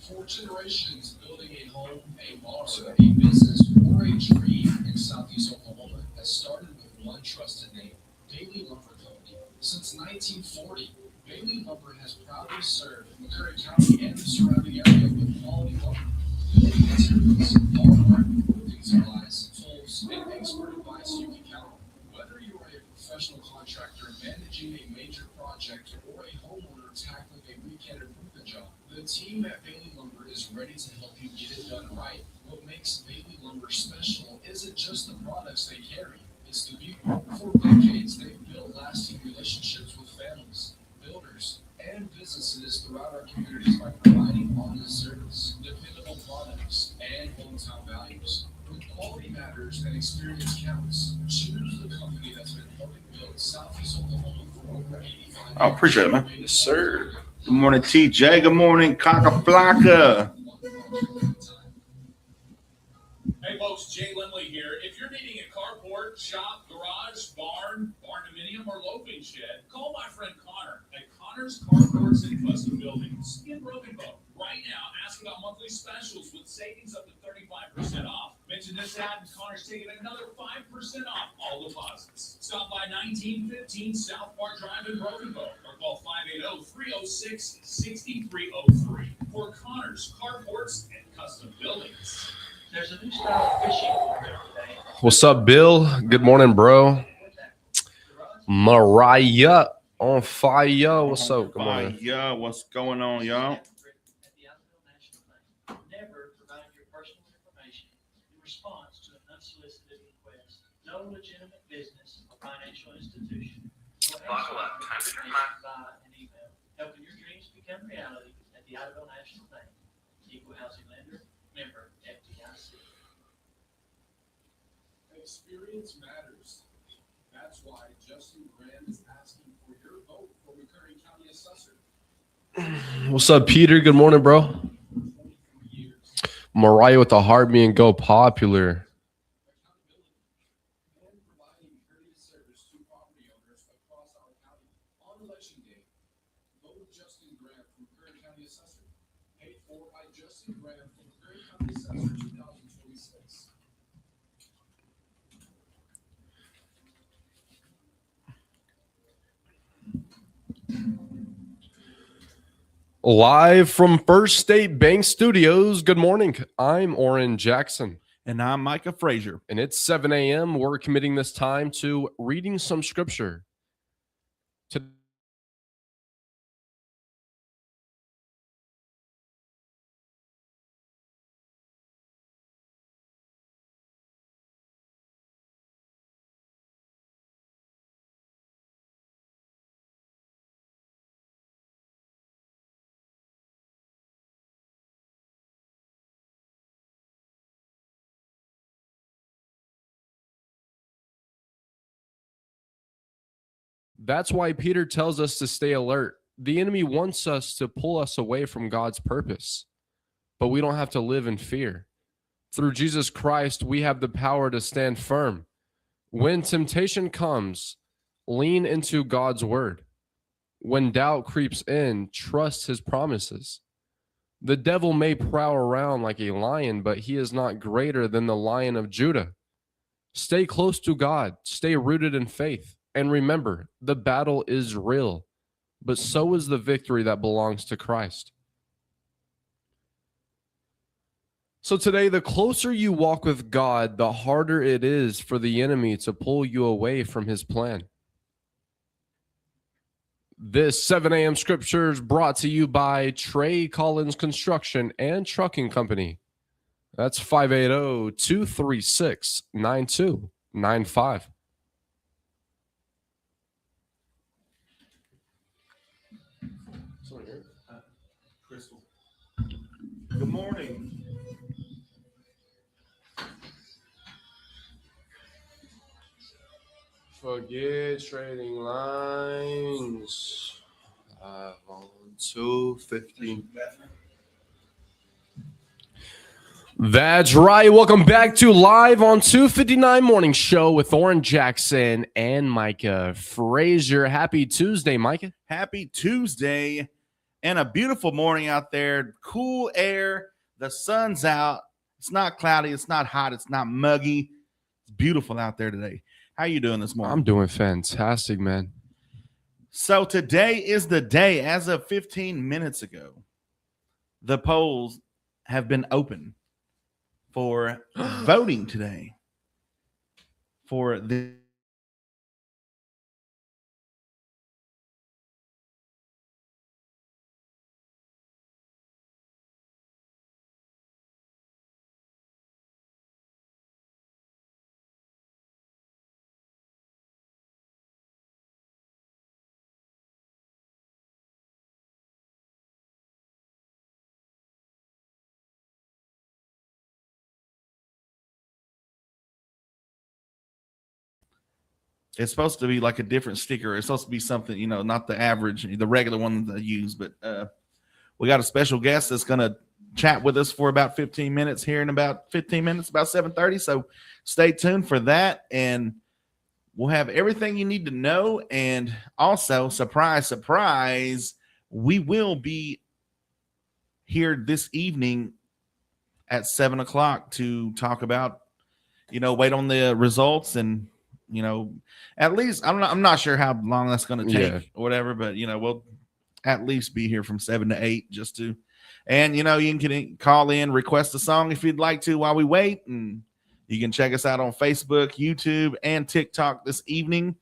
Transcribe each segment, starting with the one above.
For generations, building a home, a bar, a business, or a dream in Southeast Oklahoma has started with one trusted name, Bailey Lumber Company. Since 1940, Bailey Lumber has proudly served McCurry County and the surrounding area with quality lumber, building materials, hard work, roofing supplies, tools, and expert advice you can count on. Whether you are a professional contractor managing a major project or a homeowner tackling a weekend improvement job, the team at Bailey Lumber is ready to help you get it done right. What makes Bailey Lumber special isn't just the products they carry, it's the people. For decades, they've built lasting relationships with families, builders, and businesses throughout our communities by providing honest service, dependable products, and hometown values. When quality matters and experience counts, choose the company that's been helping build Southeast Oklahoma for over 85 years. I appreciate it, man. Yes, sir. Good morning, TJ. Good morning, Flocka. Hey folks, Jay Lindley here. If you're needing a carport, shop, garage, barn dominium, or loafing shed, call my friend Connor at Connor's Carports and Custom Buildings in Broken Bow. Right now, ask about monthly specials with savings up to 35% off. Mention this ad and Connor's taking another 5% off all deposits. Stop by 1915 South Park Drive in Broken Bow or call 580-306-6303 for Connor's Carports and Custom Buildings. There's a new style of fishing program today. What's up, Bill? Good morning, bro. Mariah on fire. What's up? Good morning. Yeah, what's going on, y'all? Never provide your personal information in response to an unsolicited request. No legitimate business or financial institution will Buckle up. Time to turn my- via an email. Helping your dreams become reality at the Idaho National Bank. Equal housing lender, member FDIC. Experience matters. That's why Justin Graham is asking for your vote for McCurry County Assessor. What's up, Peter? Good morning, bro. 23 years. Mariah with the heartbeat and go popular. Accountability and providing courteous service to property owners across our county. On election day, vote Justin Graham for McCurry County Assessor. Paid for by Justin Graham for McCurry County Assessor 2026. Live from First State Bank Studios. Good morning. I'm Oran Jackson. And I'm Micah Frazier. And it's 7 a.m. We're committing this time to reading some scripture. That's why Peter tells us to stay alert. The enemy wants us to pull us away from God's purpose, but we don't have to live in fear. Through Jesus Christ, we have the power to stand firm. When temptation comes, lean into God's word. When doubt creeps in, trust his promises. The devil may prowl around like a lion, but he is not greater than the Lion of Judah. Stay close to God. Stay rooted in faith. And remember, the battle is real, but so is the victory that belongs to Christ. So today, the closer you walk with God, the harder it is for the enemy to pull you away from his plan. This 7 a.m. scripture is brought to you by Trey Collins Construction and Trucking Company. That's 580-236-9295. Crystal. Good morning. Forget trading lines. On 250. That's right. Welcome back to Live on 259 Morning Show with Oran Jackson and Micah Frazier. Happy Tuesday, Micah. Happy Tuesday. and a beautiful morning out there. Cool air. The sun's out. It's not cloudy. It's not hot. It's not muggy. It's beautiful out there today. How you doing this morning? I'm doing fantastic, man. So today is the day. As of 15 minutes ago, the polls have been open for voting today for the It's supposed to be like a different sticker. It's supposed to be something, not the average, the regular one that I use. But we got a special guest that's going to chat with us for about 15 minutes here in about 15 minutes, about 7:30. So stay tuned for that. And we'll have everything you need to know. And also, surprise, surprise, we will be here this evening at 7 o'clock to talk about, wait on the results and, at least I'm not sure how long that's going to take or whatever, but we'll at least be here from 7 to 8 just to, and you can call in, request a song if you'd like to while we wait, and you can check us out on Facebook, YouTube, and TikTok this evening.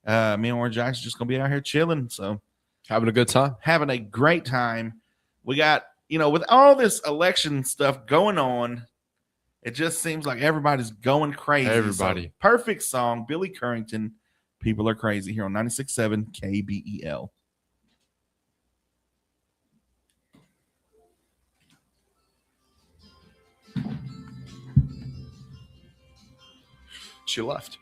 Me and Oran Jack's just gonna be out here chilling, so Having a good time. having a great time. We got with all this election stuff going on. It just seems like everybody's going crazy. Everybody. So, perfect song, Billy Currington. People are crazy here on 96.7 KBEL. She left.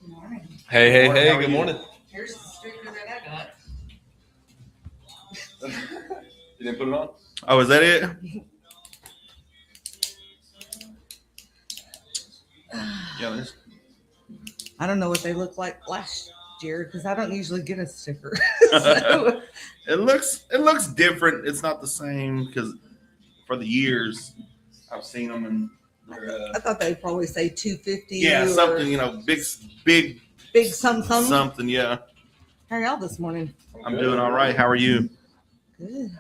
Morning. Hey, Morning, how are good you? morning. Here's the sticker that I got. You didn't put it on? Oh, is that it? Yeah, I don't know what they looked like last year because I don't usually get a sticker. So, it looks different. It's not the same because for the years I've seen them and they're, I thought they'd probably say 250. yeah, or something big big something. something. Yeah, How are y'all this morning? I'm doing all right. How are you? Good.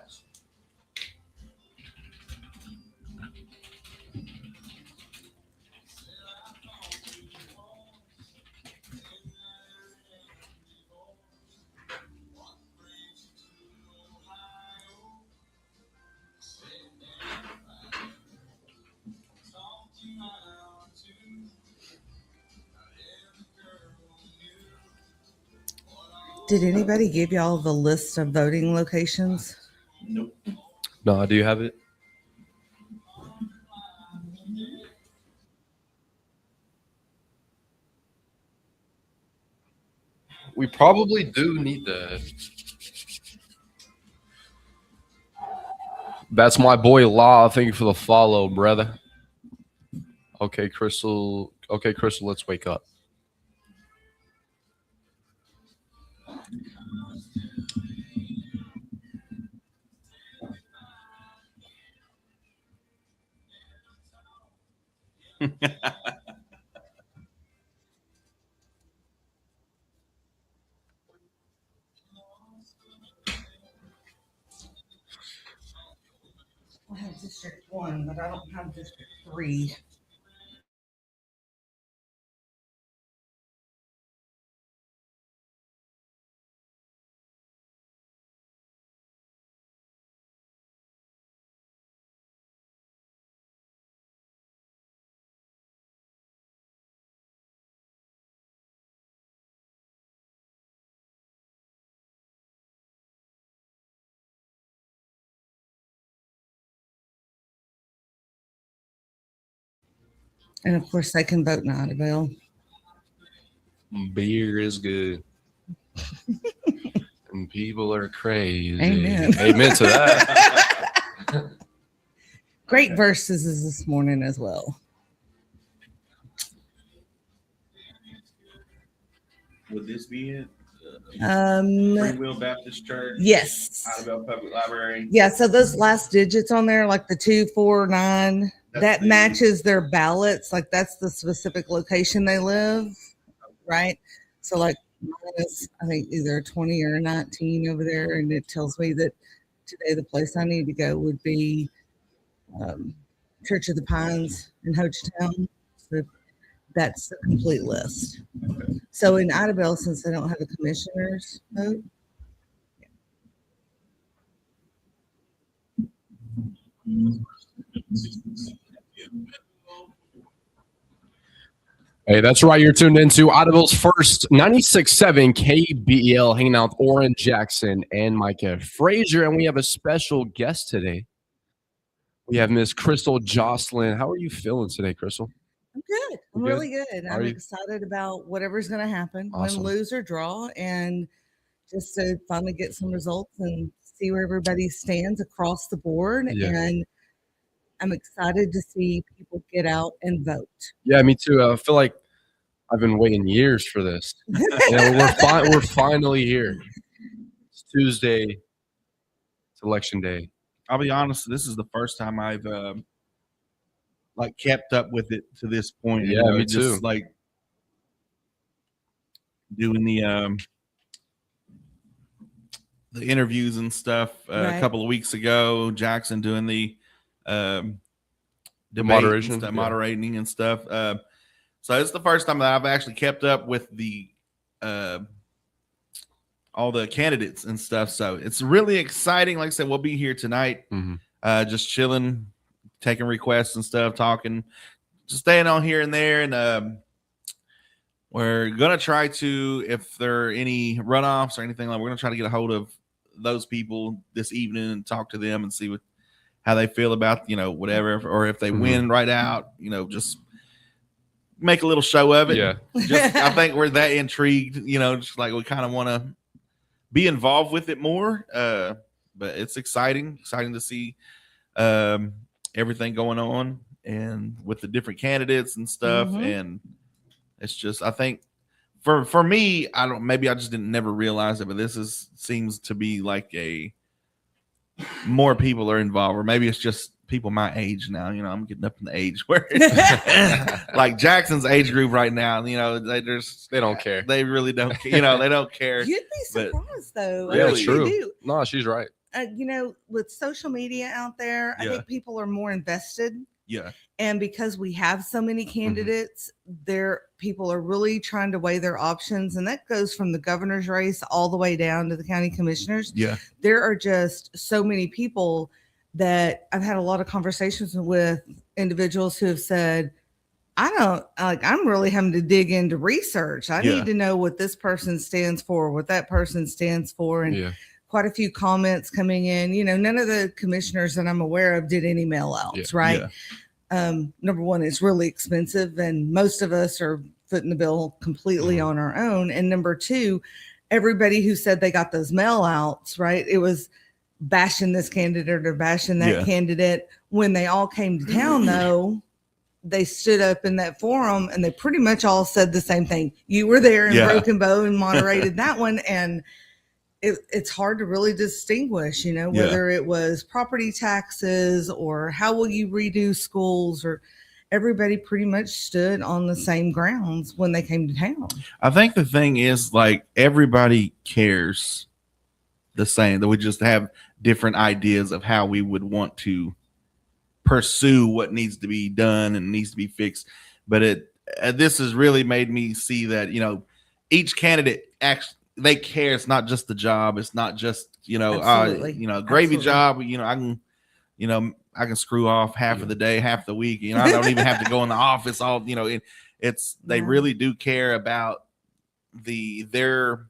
Did anybody give y'all the list of voting locations? Nope. No, do you have it? We probably do need that. That's my boy Law. Thank you for the follow, brother. Okay, Crystal. Let's wake up. I have District 1, but I don't have District 3. And of course, they can vote not avail. Beer is good. And people are crazy. Amen. Amen to that. Great Okay. verses is this morning as well. Would this be it? Um, Free Will Baptist Church, yes. Idabel Public Library. Yeah, so those last digits on there, like the 249, That's that the- matches their ballots. Like that's the specific location they live, right? So like mine is, I think either 20 or 19 over there, and it tells me that today the place I need to go would be Church of the Pines in Hochtown. So that's the complete list. So in Idabel, since they don't have a commissioner's vote, Hey, that's right. You're tuned into Audible's first 96.7 KBEL, hanging out with Oran, Jackson, and Micah Frazier. And we have a special guest today. We have Miss Crystal Jocelyn. How are you feeling today, Crystal? I'm good. I'm You good? really good. Are I'm you? excited about whatever's going to happen, Awesome. win, lose, or draw, and just to finally get some results and see where everybody stands across the board. Yeah. And I'm excited to see people get out and vote. Yeah, me too. I feel like I've been waiting years for this. We're finally here. It's Tuesday. It's election day. I'll be honest. This is the first time I've like kept up with it to this point. Yeah, me just too. like doing the interviews and stuff Right. a couple of weeks ago. Jackson doing the debate moderation, and stuff, yeah. moderating and stuff. So it's the first time that I've actually kept up with the all the candidates and stuff. So it's really exciting. Like I said, we'll be here tonight, just chilling, taking requests and stuff, talking, just staying on here and there. And we're gonna try to, if there are any runoffs or anything like, we're gonna try to get a hold of those people this evening and talk to them and see how they feel about whatever, or if they win right out, just make a little show of it. Yeah. Just, I think we're that intrigued, just like we kind of want to be involved with it more. But it's exciting to see everything going on and with the different candidates and stuff. And it's just, I think for me, maybe I just never realize it, but seems to be like more people are involved, or maybe it's just people my age now. I'm getting up in the age where like Jackson's age group right now, they don't care. They really don't they don't care. You'd be surprised, though. Really? I Yeah, really true. do. No, she's right. With social media out there, I think people are more invested. Yeah. And because we have so many candidates, people are really trying to weigh their options. And that goes from the governor's race all the way down to the county commissioners. Yeah. There are just so many people that I've had a lot of conversations with individuals who have said, I'm really having to dig into research. I need to know what this person stands for, what that person stands for. And quite a few comments coming in. None of the commissioners that I'm aware of did any mail outs, right? Yeah. Number one, it's really expensive, and most of us are footing the bill completely on our own. And number two, everybody who said they got those mail outs, right? It was bashing this candidate or bashing that candidate. When they all came to town, though, they stood up in that forum and they pretty much all said the same thing. You were there in Broken Bow and moderated that one. And it's hard to really distinguish, whether it was property taxes or how will you redo schools, or everybody pretty much stood on the same grounds when they came to town. I think the thing is, like, everybody cares the same, that we just have different ideas of how we would want to pursue what needs to be done and needs to be fixed. But this has really made me see that, each candidate actually, they care. It's not just the job. It's not just, gravy Absolutely. job. I can screw off half of the day, half the week. I don't even have to go in the office. They really do care about their,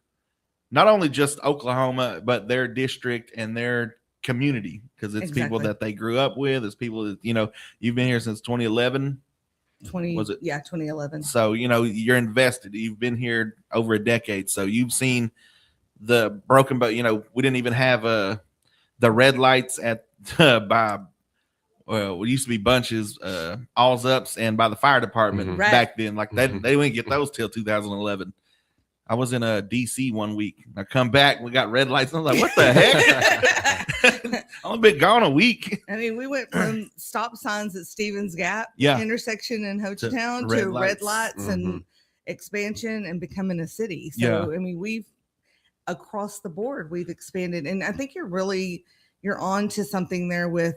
not only just Oklahoma, but their district and their community, because it's people that they grew up with. It's people that, you've been here since 2011. Was it? Yeah, 2011. So, you're invested. You've been here over a decade. So you've seen the Broken Bow. We didn't even have the red lights at by well, we used to be bunches, alls ups, and by the fire department Mhm. Right. back then. Like Mhm. they didn't get those till 2011. I was in a DC one week. I come back, we got red lights. I was like, what the heck? I've been gone a week. I mean, we went from stop signs at Stevens Gap Yeah. intersection in Ho Chi To Town red to red lights. lights and expansion and becoming a city. So, Yeah. I mean, we've across the board, we've expanded. And I think you're on to something there with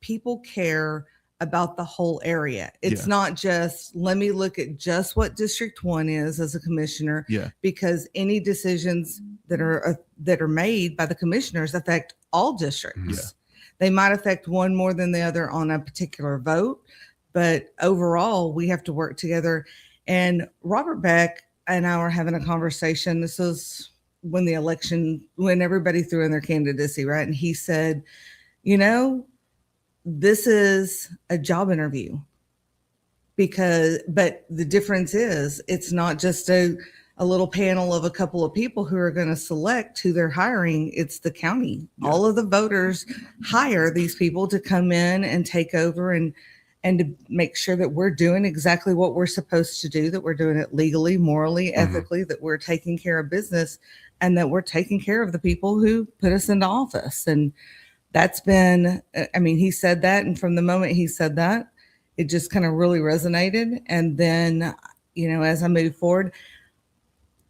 people care about the whole area. It's Yeah. not just, let me look at just what District 1 is as a commissioner, Yeah. because any decisions that are made by the commissioners affect all districts. Yeah. They might affect one more than the other on a particular vote, but overall, we have to work together. And Robert Beck and I were having a conversation. This was when when everybody threw in their candidacy, right? And he said, this is a job interview but the difference is it's not just a little panel of a couple of people who are going to select who they're hiring. It's the county. Yeah. All of the voters hire these people to come in and take over and to make sure that we're doing exactly what we're supposed to do, that we're doing it legally, morally, ethically, that we're taking care of business, and that we're taking care of the people who put us into office. And that's been, I mean, he said that. And from the moment he said that, it just kind of really resonated. And then, as I move forward,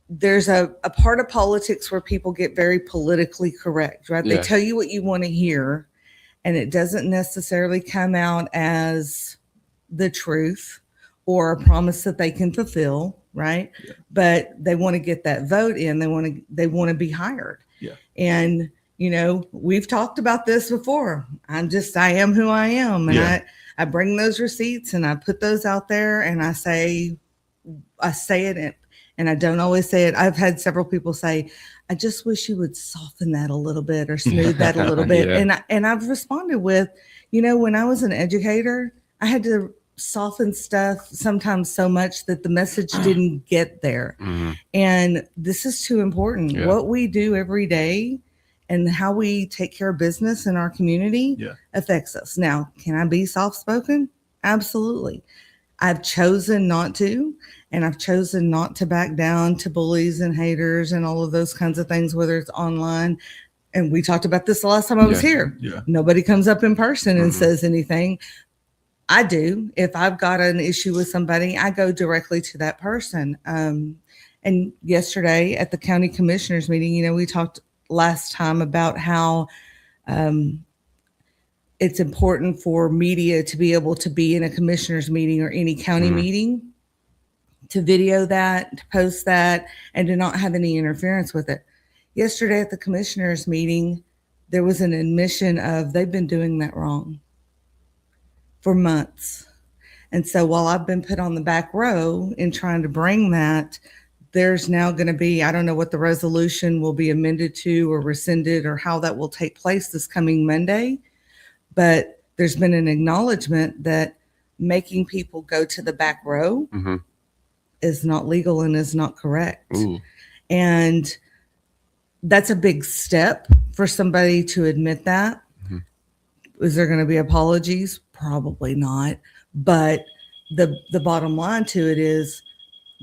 there's a part of politics where people get very politically correct, right? Yeah. They tell you what you want to hear, and it doesn't necessarily come out as the truth or a promise that they can fulfill, right? Yeah. But they want to get that vote in. They want to be hired. Yeah. And we've talked about this before. I am who I am, and Yeah. I bring those receipts and I put those out there, and I say it, and I don't always say it. I've had several people say, I just wish you would soften that a little bit or smooth that a little bit. Yeah. And I've responded with, when I was an educator, I had to soften stuff sometimes so much that the message didn't get there. Mhm. And this is too important. Yeah. What we do every day and how we take care of business in our community Yeah. affects us. Now, can I be soft-spoken? Absolutely. I've chosen not to, and I've chosen not to back down to bullies and haters and all of those kinds of things, whether it's online. And we talked about this the last time I was Yeah. here. Yeah. Nobody comes up in person and Mhm. says anything. I do. If I've got an issue with somebody, I go directly to that person. And yesterday at the county commissioners meeting, we talked last time about how it's important for media to be able to be in a commissioners meeting or any county Mhm. meeting, to video that, to post that, and to not have any interference with it. Yesterday at the commissioners meeting, there was an admission of they've been doing that wrong for months. And so while I've been put on the back row in trying to bring that, there's now going to be, I don't know what the resolution will be amended to or rescinded or how that will take place this coming Monday. But there's been an acknowledgement that making people go to the back row Mhm. is not legal and is not correct. Ooh. And that's a big step for somebody to admit that. Mhm. Is there going to be apologies? Probably not. But the bottom line to it is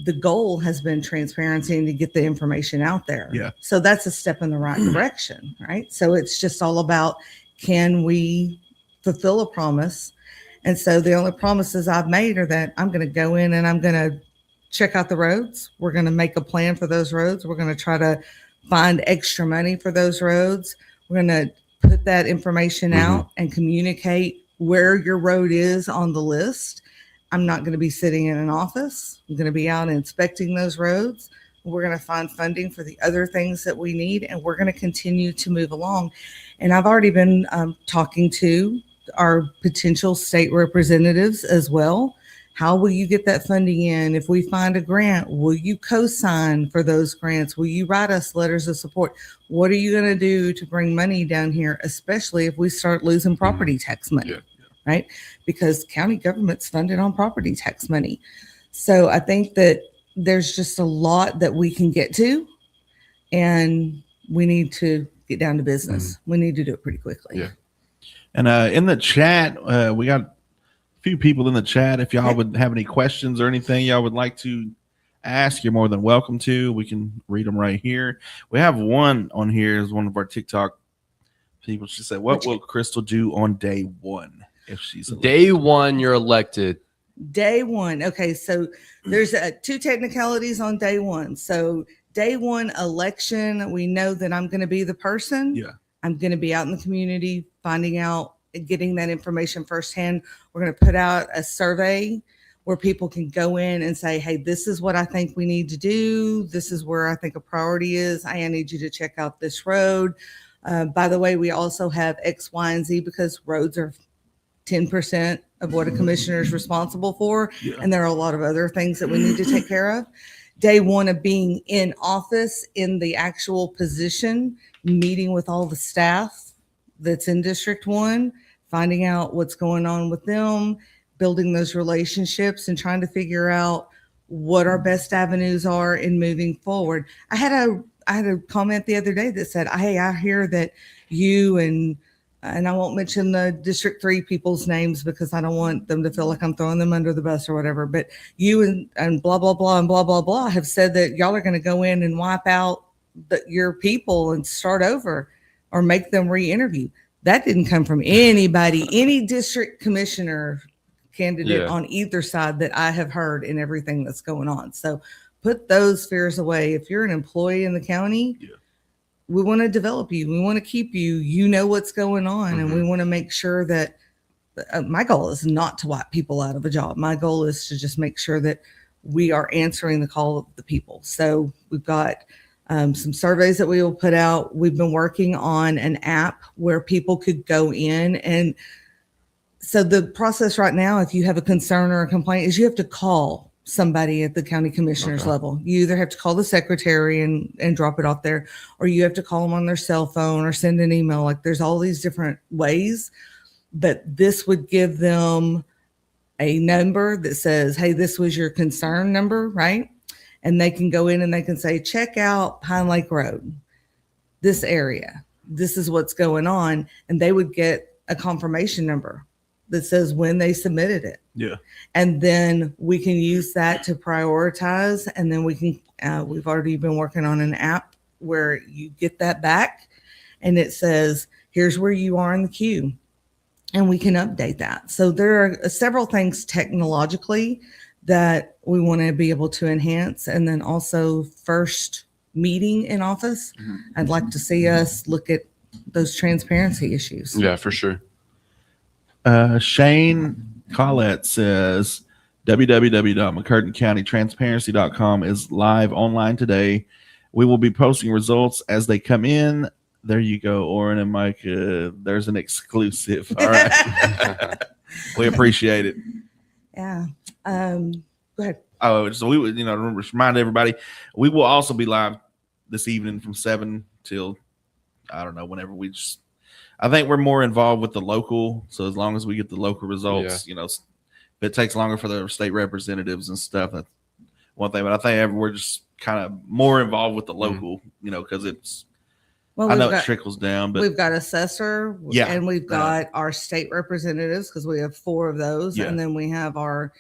the goal has been transparency and to get the information out there. Yeah. So that's a step in the right direction, right? So it's just all about, can we fulfill a promise? And so the only promises I've made are that I'm going to go in and I'm going to check out the roads. We're going to make a plan for those roads. We're going to try to find extra money for those roads. We're going to put that information out and communicate where your road is on the list. I'm not going to be sitting in an office. I'm going to be out inspecting those roads. We're going to find funding for the other things that we need, and we're going to continue to move along. And I've already been talking to our potential state representatives as well. How will you get that funding in? If we find a grant, will you co-sign for those grants? Will you write us letters of support? What are you going to do to bring money down here, especially if we start losing property tax money, right? Because county government's funded on property tax money. So I think that there's just a lot that we can get to, and we need to get down to business. We need to do it pretty quickly. Yeah. And in the chat, we got a few people in the chat. If y'all would have any questions or anything y'all would like to ask, you're more than welcome to. We can read them right here. We have one on here is one of our TikTok people. She said, "What will Crystal do on day one if she's elected?" Day one, you're elected. Day one. Okay, so there's two technicalities on day one. So day one election, we know that I'm going to be the person. Yeah. I'm going to be out in the community, finding out, getting that information firsthand. We're going to put out a survey where people can go in and say, hey, this is what I think we need to do. This is where I think a priority is. I need you to check out this road. By the way, we also have X, Y, and Z because roads are 10% of what a commissioner is responsible for. Yeah. And there are a lot of other things that we need to take care of. Day one of being in office in the actual position, meeting with all the staff that's in District 1, finding out what's going on with them, building those relationships and trying to figure out what our best avenues are in moving forward. I had a comment the other day that said, hey, I hear that you and I won't mention the District 3 people's names because I don't want them to feel like I'm throwing them under the bus or whatever. But you and blah, blah, blah, and blah, blah, blah have said that y'all are going to go in and wipe out your people and start over or make them re-interview. That didn't come from anybody, any district commissioner candidate on either side that I have heard in everything that's going on. So put those fears away. If you're an employee in the county, we want to develop you. We want to keep you. You know what's going on. And we want to make sure that my goal is not to wipe people out of a job. My goal is to just make sure that we are answering the call of the people. So we've got some surveys that we will put out. We've been working on an app where people could go in. And so the process right now, if you have a concern or a complaint, is you have to call somebody at the county commissioner's level. You either have to call the secretary and drop it off there, or you have to call them on their cell phone or send an email. Like there's all these different ways, but this would give them a number that says, hey, this was your concern number, right? And they can go in and they can say, check out Pine Lake Road, this area. This is what's going on. And they would get a confirmation number that says when they submitted it. Yeah. And then we can use that to prioritize. And then we can, we've already been working on an app where you get that back and it says, here's where you are in the queue. And we can update that. So there are several things technologically that we want to be able to enhance. And then also first meeting in office, I'd like to see us look at those transparency issues. Yeah, for sure. Shane Collette says www.mccurtaincountytransparency.com is live online today. We will be posting results as they come in. There you go, Oran and Micah. There's an exclusive. All right. We appreciate it. Yeah. Go ahead. Oh, so we would, remind everybody, we will also be live this evening from 7 till, I don't know, whenever I think we're more involved with the local. So as long as we get the local results, if it takes longer for the state representatives and stuff, that's one thing. But I think we're just kind of more involved with the local, because it's, I know it trickles down, but we've got assessor and we've got our state representatives because we have 4 of those. And then we have our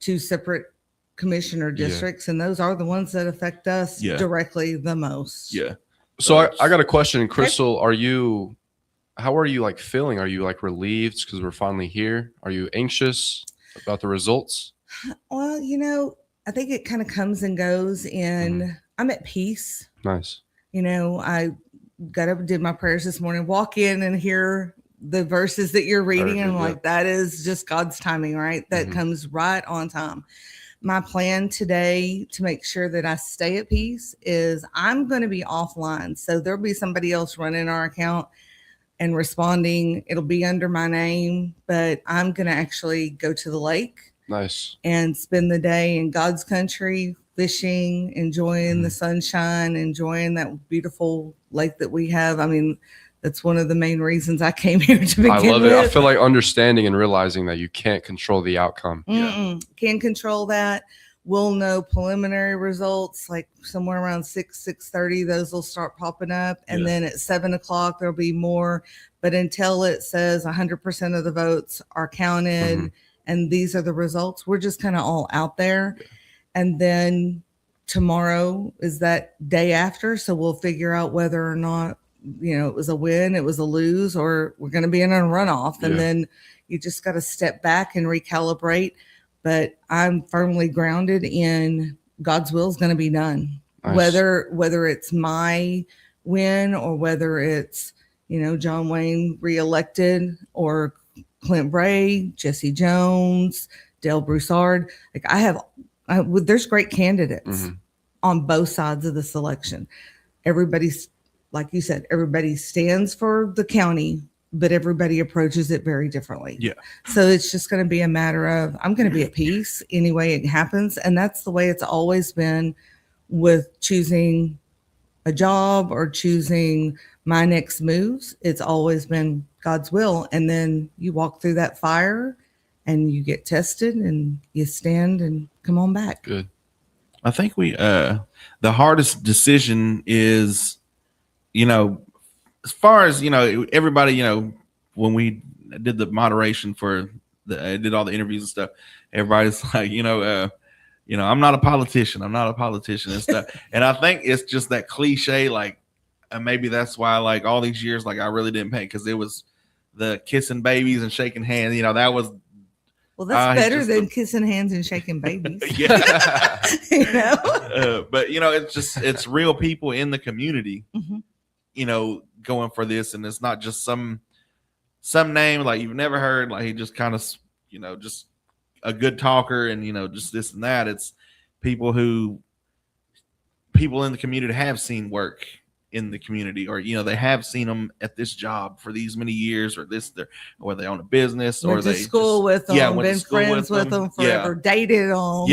2 separate commissioner districts. And those are the ones that affect us directly the most. Yeah. So I got a question, Crystal. How are you like feeling? Are you like relieved because we're finally here? Are you anxious about the results? Well, I think it kind of comes and goes and I'm at peace. Nice. I got up and did my prayers this morning, walk in and hear the verses that you're reading. And I'm like, that is just God's timing, right? That comes right on time. My plan today to make sure that I stay at peace is I'm going to be offline. So there'll be somebody else running our account and responding. It'll be under my name, but I'm going to actually go to the lake. Nice. And spend the day in God's country, fishing, enjoying the sunshine, enjoying that beautiful lake that we have. I mean, that's one of the main reasons I came here to begin with. I love it. I feel like understanding and realizing that you can't control the outcome. Can't control that. we'll know preliminary results like somewhere around 6:30. Those will start popping up, and Yeah. then at 7 o'clock there'll be more. But until it says 100% of the votes are counted, Mhm. and these are the results, we're just kind of all out there. And then tomorrow is that day after, so we'll figure out whether or not it was a win, it was a lose, or we're going to be in a runoff. And Yeah. then you just got to step back and recalibrate. But I'm firmly grounded in God's will is going to be done. Nice. Whether it's my win or whether it's John Wayne reelected or Clint Bray, Jesse Jones, Dale Broussard. Like there's great candidates Mhm. on both sides of the selection. Everybody's, like you said, everybody stands for the county, but everybody approaches it very differently. Yeah. So it's just going to be a matter of, I'm going to be at peace any way it happens. And that's the way it's always been with choosing a job or choosing my next moves. It's always been God's will. And then you walk through that fire and you get tested and you stand and come on back. Good. I think the hardest decision is, as far as, everybody, when we did the moderation for did all the interviews and stuff, everybody's like, I'm not a politician. I'm not a politician and stuff. And I think it's just that cliche, like, and maybe that's why, like, all these years, like, I really didn't pay, because it was the kissing babies and shaking hands. That was. Well, that's better than kissing hands and shaking babies. Yeah. But it's real people in the community, Mhm. Going for this. And it's not just some name like you've never heard. Like, he just kind of, just a good talker and, just this and that. It's people in the community have seen work in the community, or they have seen them at this job for these many years, or or they own a business, or went to they school with them, went to been school friends with them forever, dated them.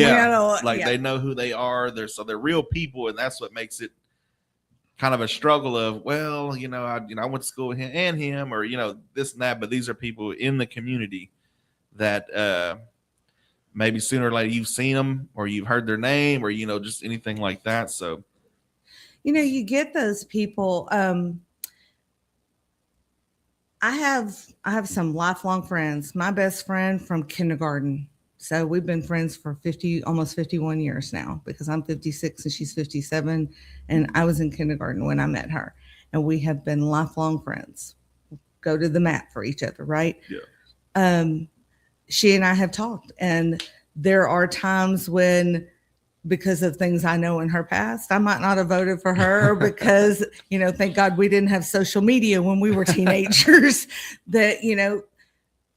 They know who they are. They're real people, and that's what makes it kind of a struggle of, well, I went to school with him, or this and that. But these are people in the community that maybe sooner or later you've seen them, or you've heard their name, or just anything like that. So you get those people. I have some lifelong friends. My best friend from kindergarten. So we've been friends for almost 51 years now, because I'm 56 and she's 57, and I was in kindergarten when I met her, and we have been lifelong friends. Go to the mat for each other, right? Yeah. She and I have talked, and there are times when, because of things I know in her past, I might not have voted for her because, thank God we didn't have social media when we were teenagers. That,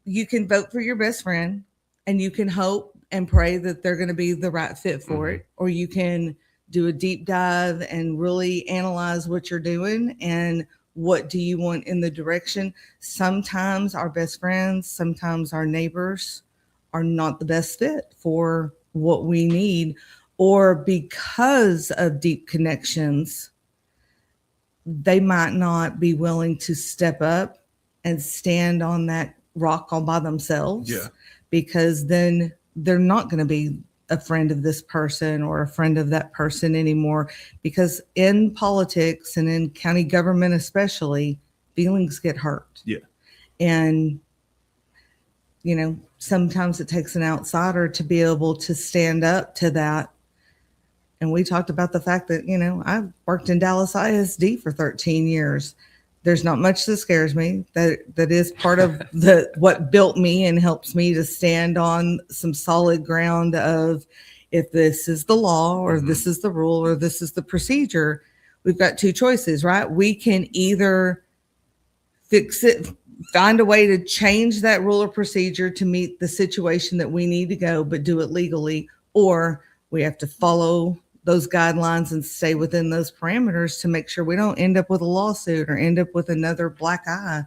you can vote for your best friend and you can hope and pray that they're going to be the right fit for it. Or you can do a deep dive and really analyze what you're doing and what do you want in the direction. Sometimes our best friends, sometimes our neighbors are not the best fit for what we need. Or because of deep connections, they might not be willing to step up and stand on that rock all by themselves. Yeah. Because then they're not going to be a friend of this person or a friend of that person anymore. Because in politics and in county government especially, feelings get hurt. Yeah. And sometimes it takes an outsider to be able to stand up to that. And we talked about the fact that, I worked in Dallas ISD for 13 years. There's not much that scares me. That is part of what built me and helps me to stand on some solid ground of, if this is the law or this is the rule or this is the procedure, we've got two choices, right? We can either fix it, find a way to change that rule or procedure to meet the situation that we need to go, but do it legally, or we have to follow those guidelines and stay within those parameters to make sure we don't end up with a lawsuit or end up with another black eye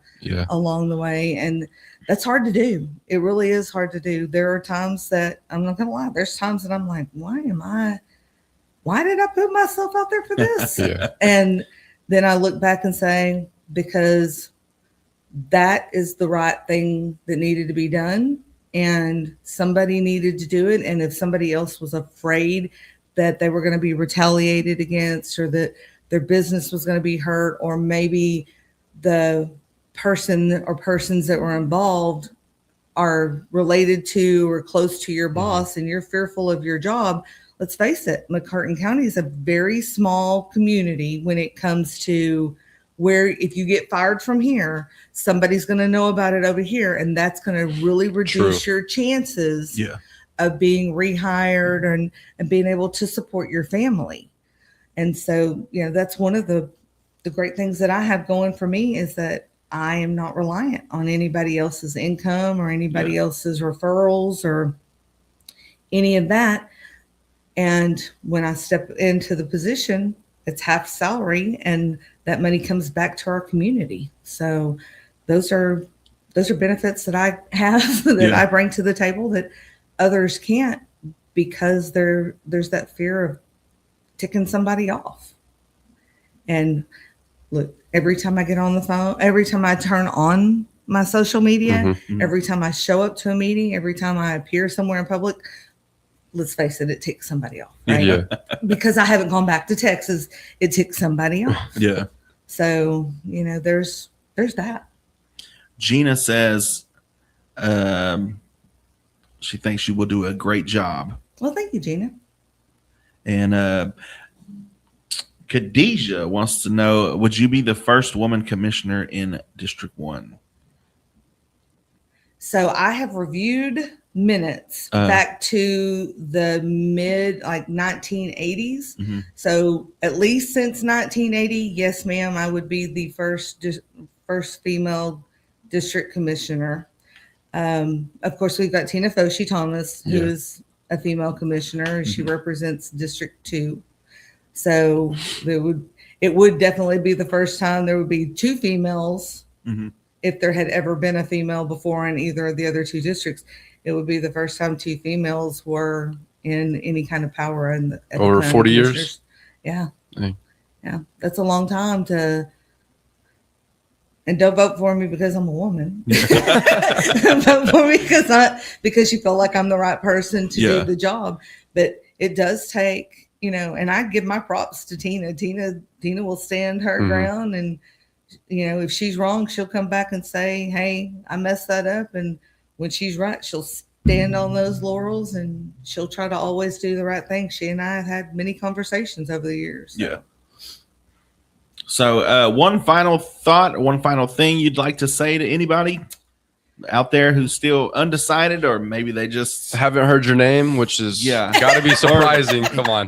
along the way. And that's hard to do. It really is hard to do. There are times that, I'm not going to lie, there's times that I'm like, why did I put myself out there for this? And then I look back and say, because that is the right thing that needed to be done. and somebody needed to do it. And if somebody else was afraid that they were going to be retaliated against, or that their business was going to be hurt, or maybe the person or persons that were involved are related to or close to your boss, and you're fearful of your job, let's face it, McCartan County is a very small community when it comes to where if you get fired from here, somebody's going to know about it over here, and that's going to really reduce your chances of being rehired and being able to support your family. And so, that's one of the great things that I have going for me, is that I am not reliant on anybody else's income or anybody else's referrals or any of that. And when I step into the position, it's half salary, and that money comes back to our community. So those are benefits that I have that I bring to the table that others can't, because there's that fear of ticking somebody off. And look, every time I get on the phone, every time I turn on my social media, every time I show up to a meeting, every time I appear somewhere in public, let's face it, it ticks somebody off, right? Yeah. Because I haven't gone back to Texas, it ticks somebody off. Yeah. So, there's that. Gina says she thinks you will do a great job. Well, thank you, Gina. And Khadijah wants to know, would you be the first woman commissioner in District 1? So I have reviewed minutes back to the mid 1980s. So at least since 1980, yes, ma'am, I would be the first female district commissioner. Of course, we've got Tina Foshee Thomas, who is a female commissioner. She represents District 2. So it would definitely be the first time there would be two females. If there had ever been a female before in either of the other two districts, it would be the first time two females were in any kind of power in over 40 years. Yeah. Yeah. That's a long time and don't vote for me because I'm a woman. Vote for me because you feel like I'm the right person to do the job. But it does take, and I give my props to Tina. Tina will stand her ground, and if she's wrong, she'll come back and say, hey, I messed that up. And when she's right, she'll stand on those laurels, and she'll try to always do the right thing. She and I have had many conversations over the years. Yeah. So one final thought, one final thing you'd like to say to anybody out there who's still undecided, or maybe they just haven't heard your name, which is got to be surprising. Come on.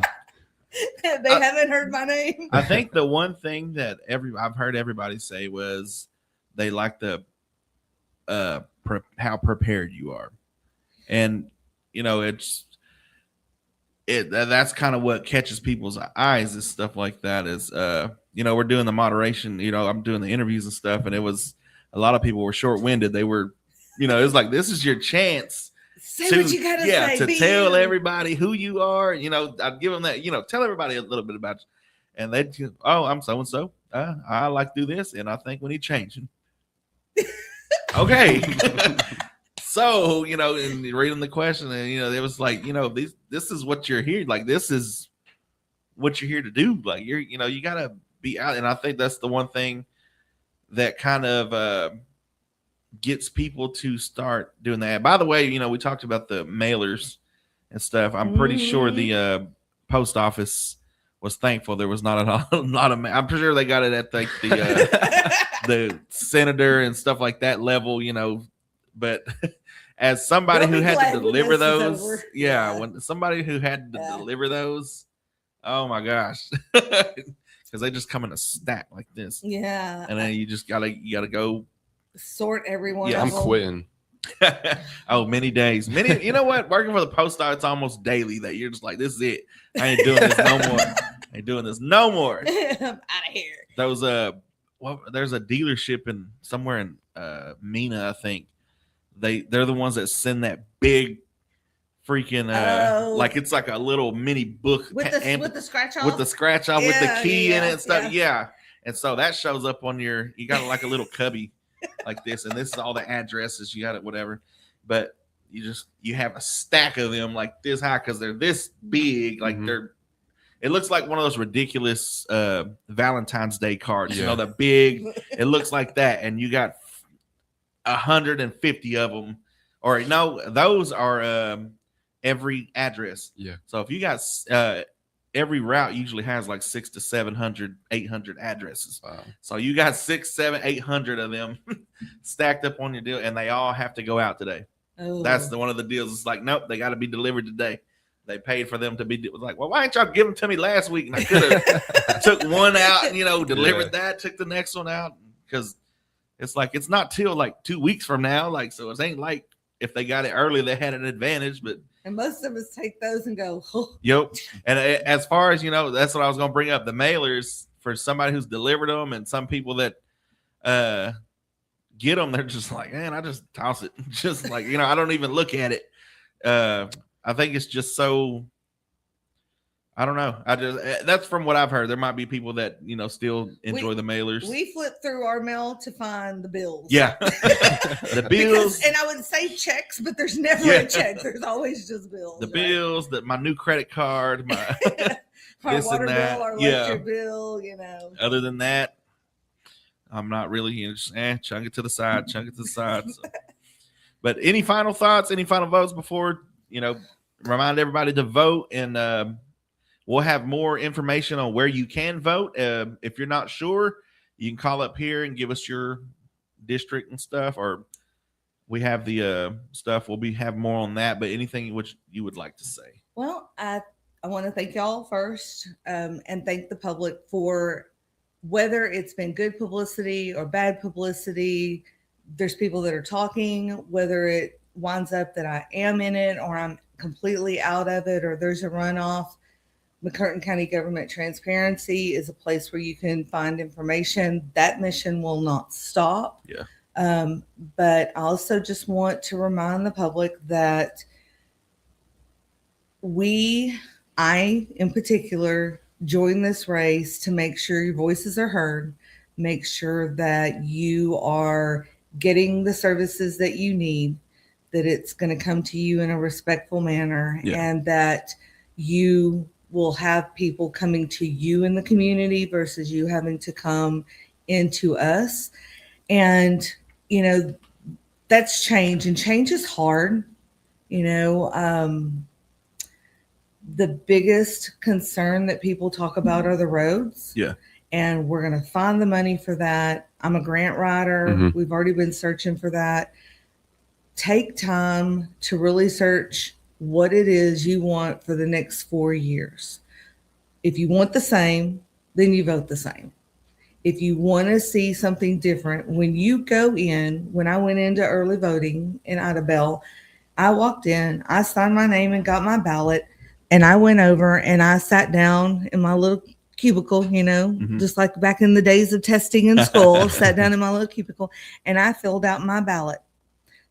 They haven't heard my name. I think the one thing that I've heard everybody say was they like the how prepared you are, and that's kind of what catches people's eyes, is stuff like that. Is we're doing the moderation, I'm doing the interviews and stuff, and it was a lot of people were short-winded. They were, it was like, this is your chance. Say what you gotta say. To tell everybody who you are. I'd give them that, tell everybody a little bit about you. And they'd, I'm so-and-so. I like to do this, and I think we need changing. Okay. So, and reading the question, and, it was like, this is what you're here. Like, this is what you're here to do. Like, you got to be out. And I think that's the one thing that kind of gets people to start doing that. By the way, we talked about the mailers and stuff. I'm pretty sure the post office was thankful there was not a lot of. I'm pretty sure they got it at the senator and stuff like that level, But as somebody who had to deliver those, when somebody who had to deliver those, oh my gosh, because they just come in a stack like this. Yeah, and then you gotta go sort everyone. Yeah, I'm quitting. Oh, many days. You know what? Working for the post office, it's almost daily that you're just like, this is it. I ain't doing this no more. I ain't doing this no more. I'm out of here. There's a dealership somewhere in Mina, I think. They're the ones that send that big freaking like it's like a little mini book with the scratch off with the key in it and stuff. Yeah. And so that shows up on you got like a little cubby like this, and this is all the addresses you got it, whatever. But you have a stack of them like this high because they're this big, like Mhm. it looks like one of those ridiculous Valentine's Day cards, Yeah. the big, it looks like that. And you got 150 of them, or no, those are every address. Yeah. So if you got every route usually has like 600 to 700, 800 addresses. Wow. So you got 600, 700, 800 of them stacked up on your deal, and they all have to go out today. Oh. That's one of the deals. It's like, nope, they got to be delivered today. They paid for them to be like, well, why ain't y'all give them to me last week? And I could have took one out and, delivered that, took the next one out. Because it's like, it's not till like 2 weeks from now. Like, so it ain't like if they got it early, they had an advantage. But And most of us take those and go, oh. Yep. And as far as, that's what I was going to bring up. The mailers, for somebody who's delivered them and some people that get them, they're just like, man, I just toss it. Just like, I don't even look at it. I think it's just so, I don't know. That's from what I've heard. There might be people that, still enjoy the mailers. We flip through our mail to find the bills. Yeah. The bills. And I would say checks, but there's never a check. There's always just bills. The bills, my new credit card, my our this water and that. bill, our Yeah. electric bill, Other than that, I'm not really, just chunk it to the side, So. But any final thoughts, any final votes before, remind everybody to vote, and we'll have more information on where you can vote. If you're not sure, you can call up here and give us your district and stuff, or we have the stuff. We'll have more on that, but anything which you would like to say. Well, I want to thank y'all first, and thank the public for whether it's been good publicity or bad publicity. There's people that are talking, whether it winds up that I am in it or I'm completely out of it, or there's a runoff. McCurtain County Government Transparency is a place where you can find information. That mission will not stop. Yeah. But I also just want to remind the public that I in particular, join this race to make sure your voices are heard, make sure that you are getting the services that you need, that it's going to come to you in a respectful manner, and that you will have people coming to you in the community versus you having to come into us. And, that's change, and change is hard. The biggest concern that people talk about are the roads. Yeah. And we're going to find the money for that. I'm a grant writer. Mhm. We've already been searching for that. Take time to really search what it is you want for the next 4 years. If you want the same, then you vote the same. If you want to see something different, when I went into early voting in Idabel, I walked in, I signed my name and got my ballot, and I went over and I sat down in my little cubicle, just like back in the days of testing in school, sat down in my little cubicle and I filled out my ballot.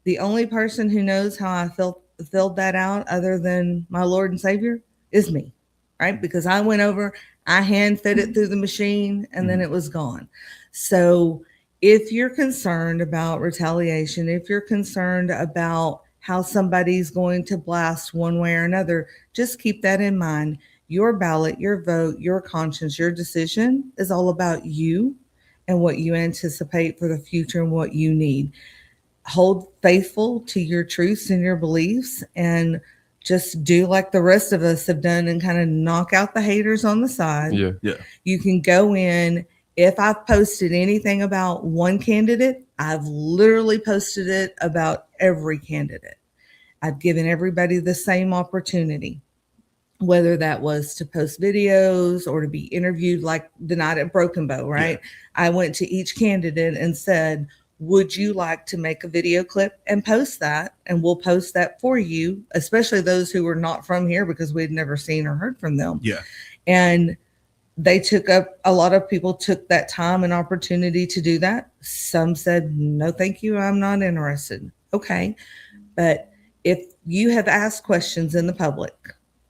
The only person who knows how I filled that out other than my Lord and Savior is me, right? Because I went over, I hand fed it through the machine, and then it was gone. So if you're concerned about retaliation, if you're concerned about how somebody's going to blast one way or another, just keep that in mind. Your ballot, your vote, your conscience, your decision is all about you and what you anticipate for the future and what you need. Hold faithful to your truths and your beliefs, and just do like the rest of us have done and kind of knock out the haters on the side. Yeah. You can go in. If I've posted anything about one candidate, I've literally posted it about every candidate. I've given everybody the same opportunity, whether that was to post videos or to be interviewed like the night at Broken Bow, right? Yeah. I went to each candidate and said, would you like to make a video clip and post that? And we'll post that for you, especially those who were not from here because we'd never seen or heard from them. Yeah. And a lot of people took that time and opportunity to do that. Some said, no, thank you, I'm not interested. Okay. But if you have asked questions in the public,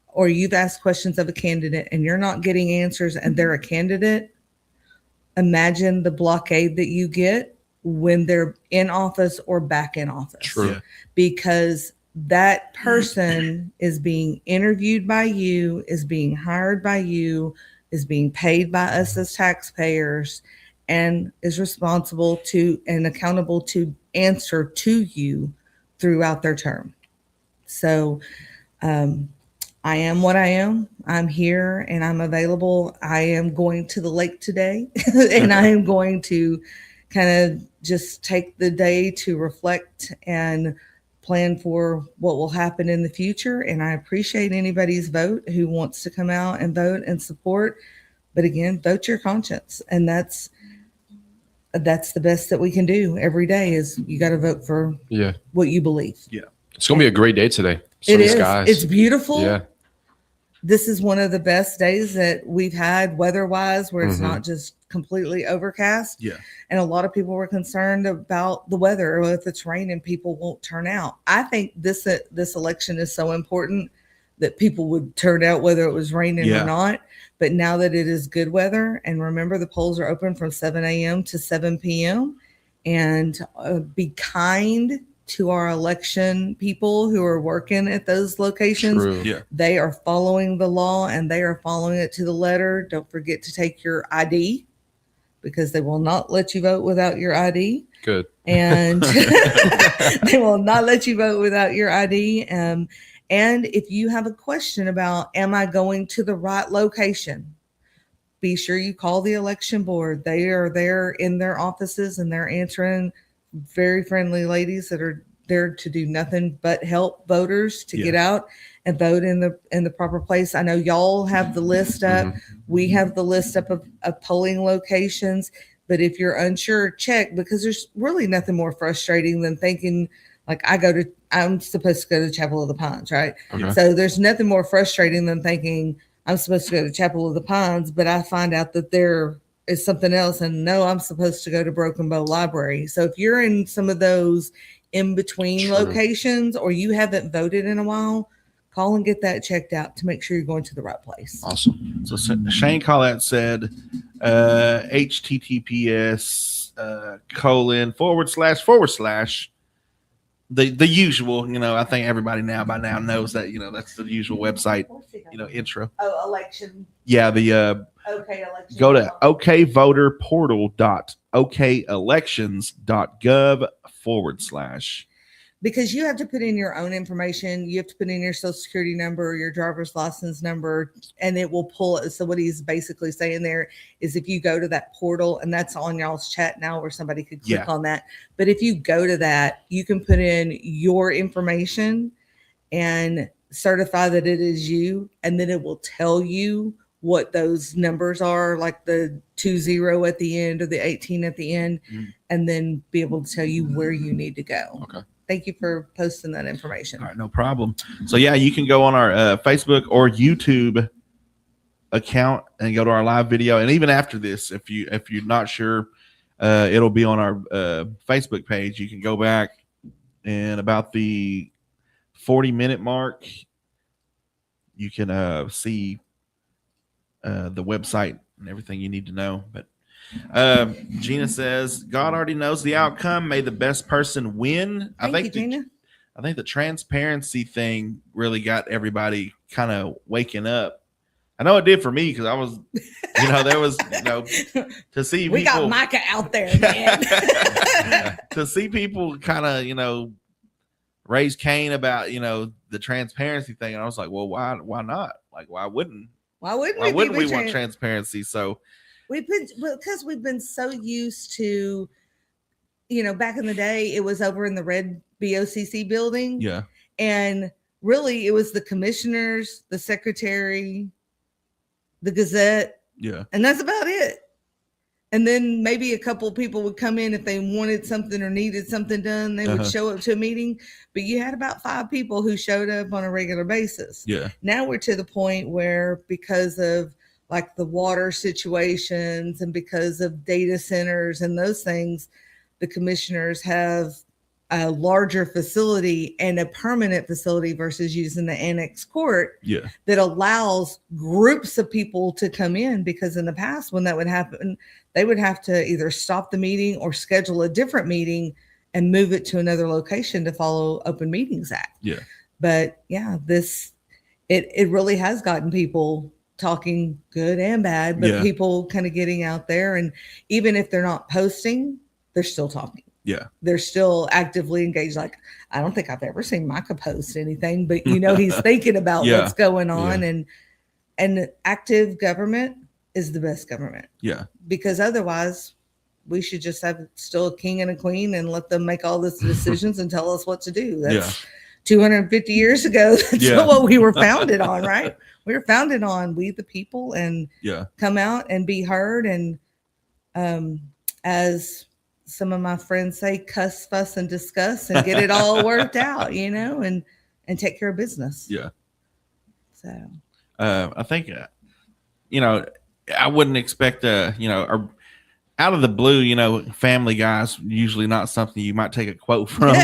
or you've asked questions of a candidate and you're not getting answers and they're a candidate, imagine the blockade that you get when they're in office or back in office. True. Because that person is being interviewed by you, is being hired by you, is being paid by us as taxpayers, and is responsible to and accountable to answer to you throughout their term. So I am what I am. I'm here and I'm available. I am going to the lake today and I am going to kind of just take the day to reflect and plan for what will happen in the future. And I appreciate anybody's vote who wants to come out and vote and support. But again, vote your conscience. And that's the best that we can do every day is you got to vote for what you believe. Yeah. It's going to be a great day today. It is. Skies. It's beautiful. Yeah. This is one of the best days that we've had weather-wise where it's not just completely overcast. Yeah. And a lot of people were concerned about the weather, or if it's raining, people won't turn out. I think this election is so important that people would turn out whether it was raining or not. But now that it is good weather, and remember the polls are open from 7 a.m. to 7 p.m. and be kind to our election people who are working at those locations. True. Yeah. They are following the law and they are following it to the letter. Don't forget to take your ID because they will not let you vote without your ID. Good. And they will not let you vote without your ID. And if you have a question about, am I going to the right location? Be sure you call the election board. They are there in their offices and they're answering. Very friendly ladies that are there to do nothing but help voters to get out and vote in the proper place. I know y'all have the list up. We have the list up of polling locations. But if you're unsure, check, because there's really nothing more frustrating than thinking like I'm supposed to go to Chapel of the Pines, right? Okay. So there's nothing more frustrating than thinking I'm supposed to go to Chapel of the Pines, but I find out that there is something else. And no, I'm supposed to go to Broken Bow Library. So if you're in some of those in between locations or you haven't voted in a while, call and get that checked out to make sure you're going to the right place. Awesome. So Shane Collette said, HTTPS :// the usual, I think everybody by now knows that, that's the usual website, intro. Oh, election. Yeah. The, Okay. Election. go to okvoterportal.okelections.gov/. Because you have to put in your own information. You have to put in your social security number, your driver's license number, and it will pull it. So what he's basically saying there is if you go to that portal, and that's on y'all's chat now where somebody could click on that. But if you go to that, you can put in your information and certify that it is you. And then it will tell you what those numbers are, like the 20 at the end or the 18 at the end, and then be able to tell you where you need to go. Okay. Thank you for posting that information. All right, no problem. So yeah, you can go on our Facebook or YouTube account and go to our live video. And even after this, if you're not sure, it'll be on our Facebook page. You can go back and about the 40-minute mark, you can see the website and everything you need to know. But Gina says God already knows the outcome. May the best person win. Thank you, Gina. I think the transparency thing really got everybody kind of waking up. I know it did for me because I was, there was, to see we people, got Micah out there, man. to see people kind of, raise Cain about, the transparency thing. And I was like, well, why not? Like, why wouldn't we want transparency? So because we've been so used to, back in the day, it was over in the red BOCC building. Yeah. And really it was the commissioners, the secretary, the Gazette. Yeah. And that's about it. And then maybe a couple of people would come in if they wanted something or needed something done. They would show up to a meeting, but you had about 5 people who showed up on a regular basis. Yeah. Now we're to the point where because of like the water situations and because of data centers and those things, the commissioners have a larger facility and a permanent facility versus using the annex court that allows groups of people to come in, because in the past when that would happen, they would have to either stop the meeting or schedule a different meeting and move it to another location to follow Open Meetings Act. Yeah. But yeah, it really has gotten people talking good and bad, but people kind of getting out there, and even if they're not posting, they're still talking. Yeah. They're still actively engaged. Like, I don't think I've ever seen Micah post anything, but he's thinking about what's going on, and active government is the best government. Yeah. Because otherwise we should just have still a king and a queen and let them make all these decisions and tell us what to do. That's 250 years ago. That's what we were founded on, right? We were founded on we the people, and come out and be heard. And as some of my friends say, cuss, fuss, and discuss and get it all worked out, and take care of business. Yeah. So I think, I wouldn't expect, or out of the blue, Family Guy's usually not something you might take a quote from.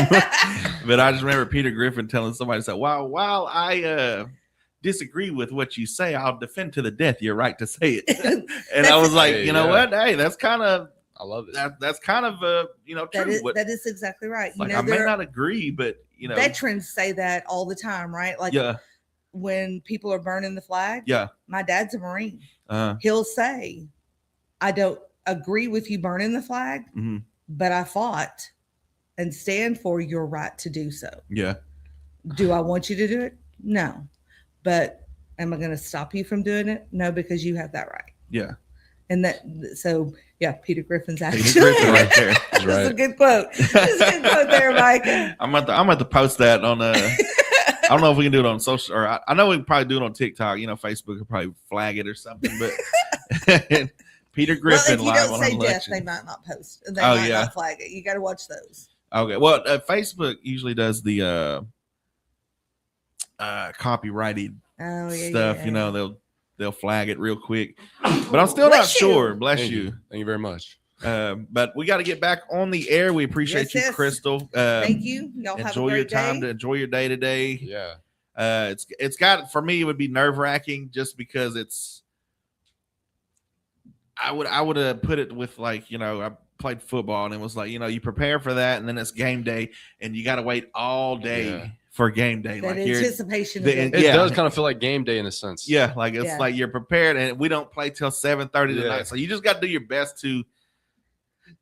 But I just remember Peter Griffin telling somebody, "Said, while I disagree with what you say, I'll defend to the death your right to say it." And I was like, you know what? Hey, that's kind of, I love it. That's kind of, true. That is exactly right. Like, I may not agree, but veterans say that all the time, right? Like, when people are burning the flag. Yeah. My dad's a Marine. He'll say, I don't agree with you burning the flag, but I fought and stand for your right to do so. Yeah. Do I want you to do it? No. But am I going to stop you from doing it? No, because you have that right. Yeah. And Peter Griffin's actually Peter Griffin right there. That's a good quote. That's a good quote there, Mike. I'm about to post that on I don't know if we can do it on social, or I know we can probably do it on TikTok. Facebook could probably flag it or something. But Peter Griffin live on election. Death, they might not post. They might not flag it. You got to watch those. Okay. Well, Facebook usually does the copyrighted stuff. They'll flag it real quick. But I'm still not sure. Bless you. Thank you very much. But we got to get back on the air. We appreciate you, Crystal. Thank you. Y'all have a great your time day. to enjoy your day today. Yeah. It's got, for me, it would be nerve-wracking just because I would have put it with, like, I played football and it was like, you prepare for that and then it's game day and you got to wait all day for game day. That like anticipation. It does kind of feel like game day in a sense. Yeah. Like it's like you're prepared and we don't play till 7:30 tonight. So you just got to do your best to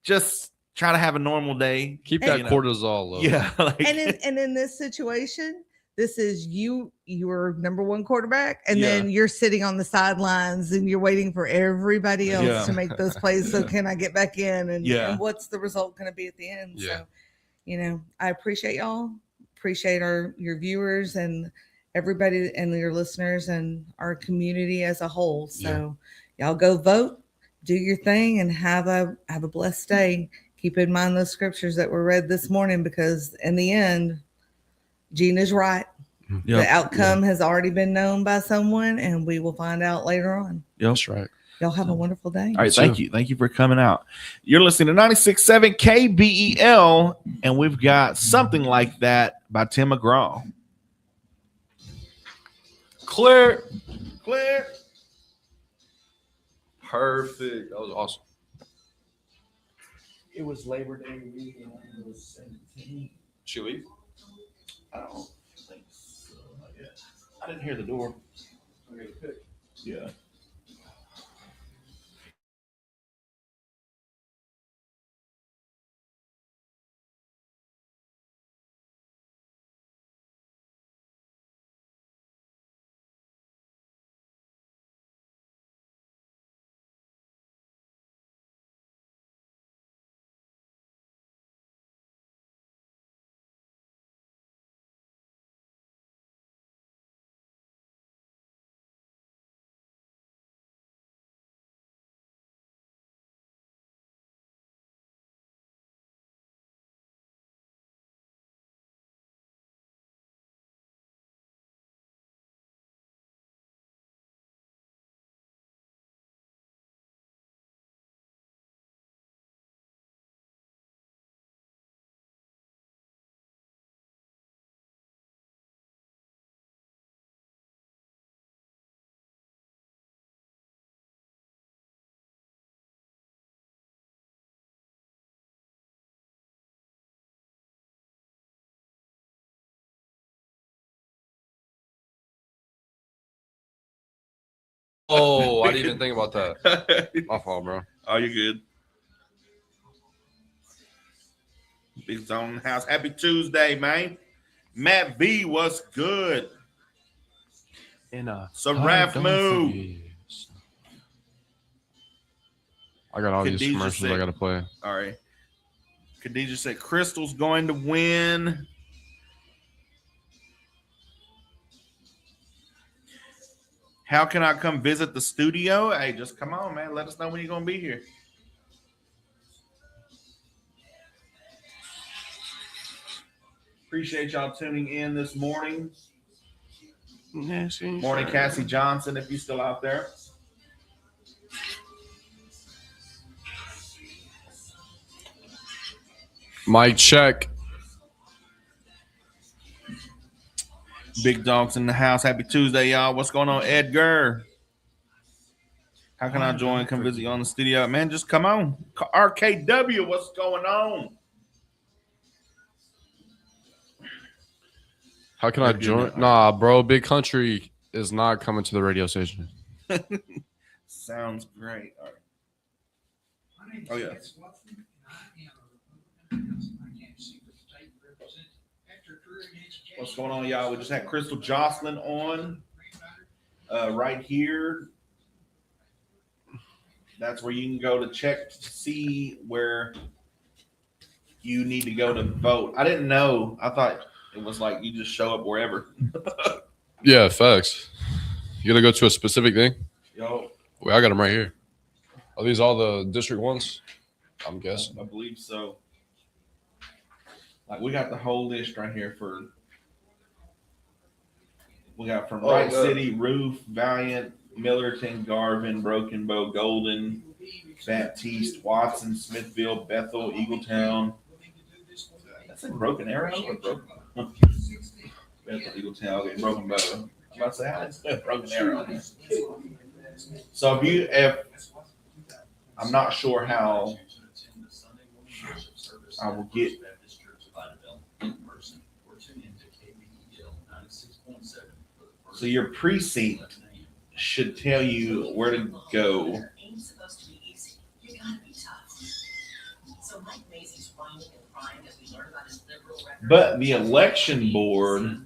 just try to have a normal day. Keep that cortisol low. Yeah. And in this situation, this is your number one quarterback, and then you're sitting on the sidelines and you're waiting for everybody else to make those plays. So can I get back in? And what's the result going to be at the end? Yeah. So, I appreciate y'all. Appreciate your viewers and everybody and your listeners and our community as a whole. So y'all go vote, do your thing, and have a blessed day. Keep in mind those scriptures that were read this morning, because in the end, Gina's right. Yep. The outcome has already been known by someone, and we will find out later on. Yep. That's right. Y'all have a wonderful day. All right. Thank you. Thank you for coming out. You're listening to 96.7 KBEL, and we've got Something Like That by Tim McGraw. Clear. Perfect. That was awesome. It was Labor Day weekend. It was 17. She leave? I don't think so. I didn't hear the door. Yeah. Oh, I didn't even think about that. My fault, bro. Oh, you're good. Big Zone in the house. Happy Tuesday, man. Matt V, what's good? Seraph Moo. I got all these Khadijah commercials I said- got to play. All right. Khadijah said Crystal's going to win. How can I come visit the studio? Hey, just come on, man. Let us know when you're going to be here. Appreciate y'all tuning in this morning. Morning, Cassie Johnson, if you're still out there. Mic check. Big Dogs in the house. Happy Tuesday, y'all. What's going on, Edgar? How can I join? Come visit you on the studio. Man, just come on. RKW, what's going on? How can I join? Nah, bro. Big Country is not coming to the radio station. Sounds great. All right. Oh, yeah. What's going on, y'all? We just had Crystal Jocelyn on right here. That's where you can go to check to see where you need to go to vote. I didn't know. I thought it was like you just show up wherever. Yeah, facts. You gotta go to a specific thing. Yo, Wait, I got them right here. Are these all the district ones? I'm guessing. I believe so. Like we got the whole list right here for. We got from Wright City, Roof, Valiant, Millerton, Garvin, Broken Bow, Golden, Baptiste, Watson, Smithville, Bethel, Eagletown. That's in Broken Arrow or Broken? Bethel, Eagletown, okay, Broken Bow. I'm about to say, how is that Broken Arrow? So if I'm not sure how I will get. So your precinct should tell you where to go. But the election board,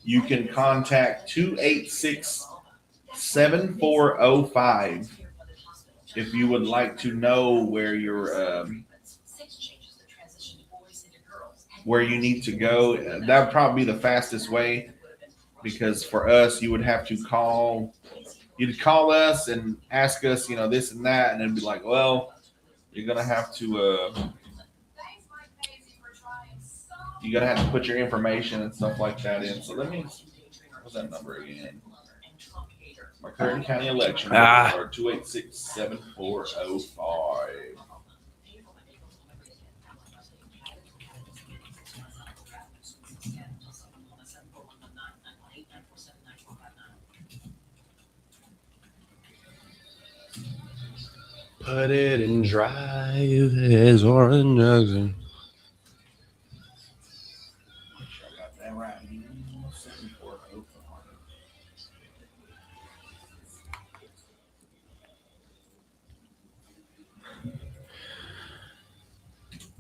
you can contact 286-7405 if you would like to know where where you need to go. That would probably be the fastest way. Because for us, you would have to you'd call us and ask us, this and that, and it'd be like, well, you're gonna have to put your information and stuff like that in. So what's that number again? My current county election number 286-7405. Put it in drive as Oran Jackson. I got that right. 7405.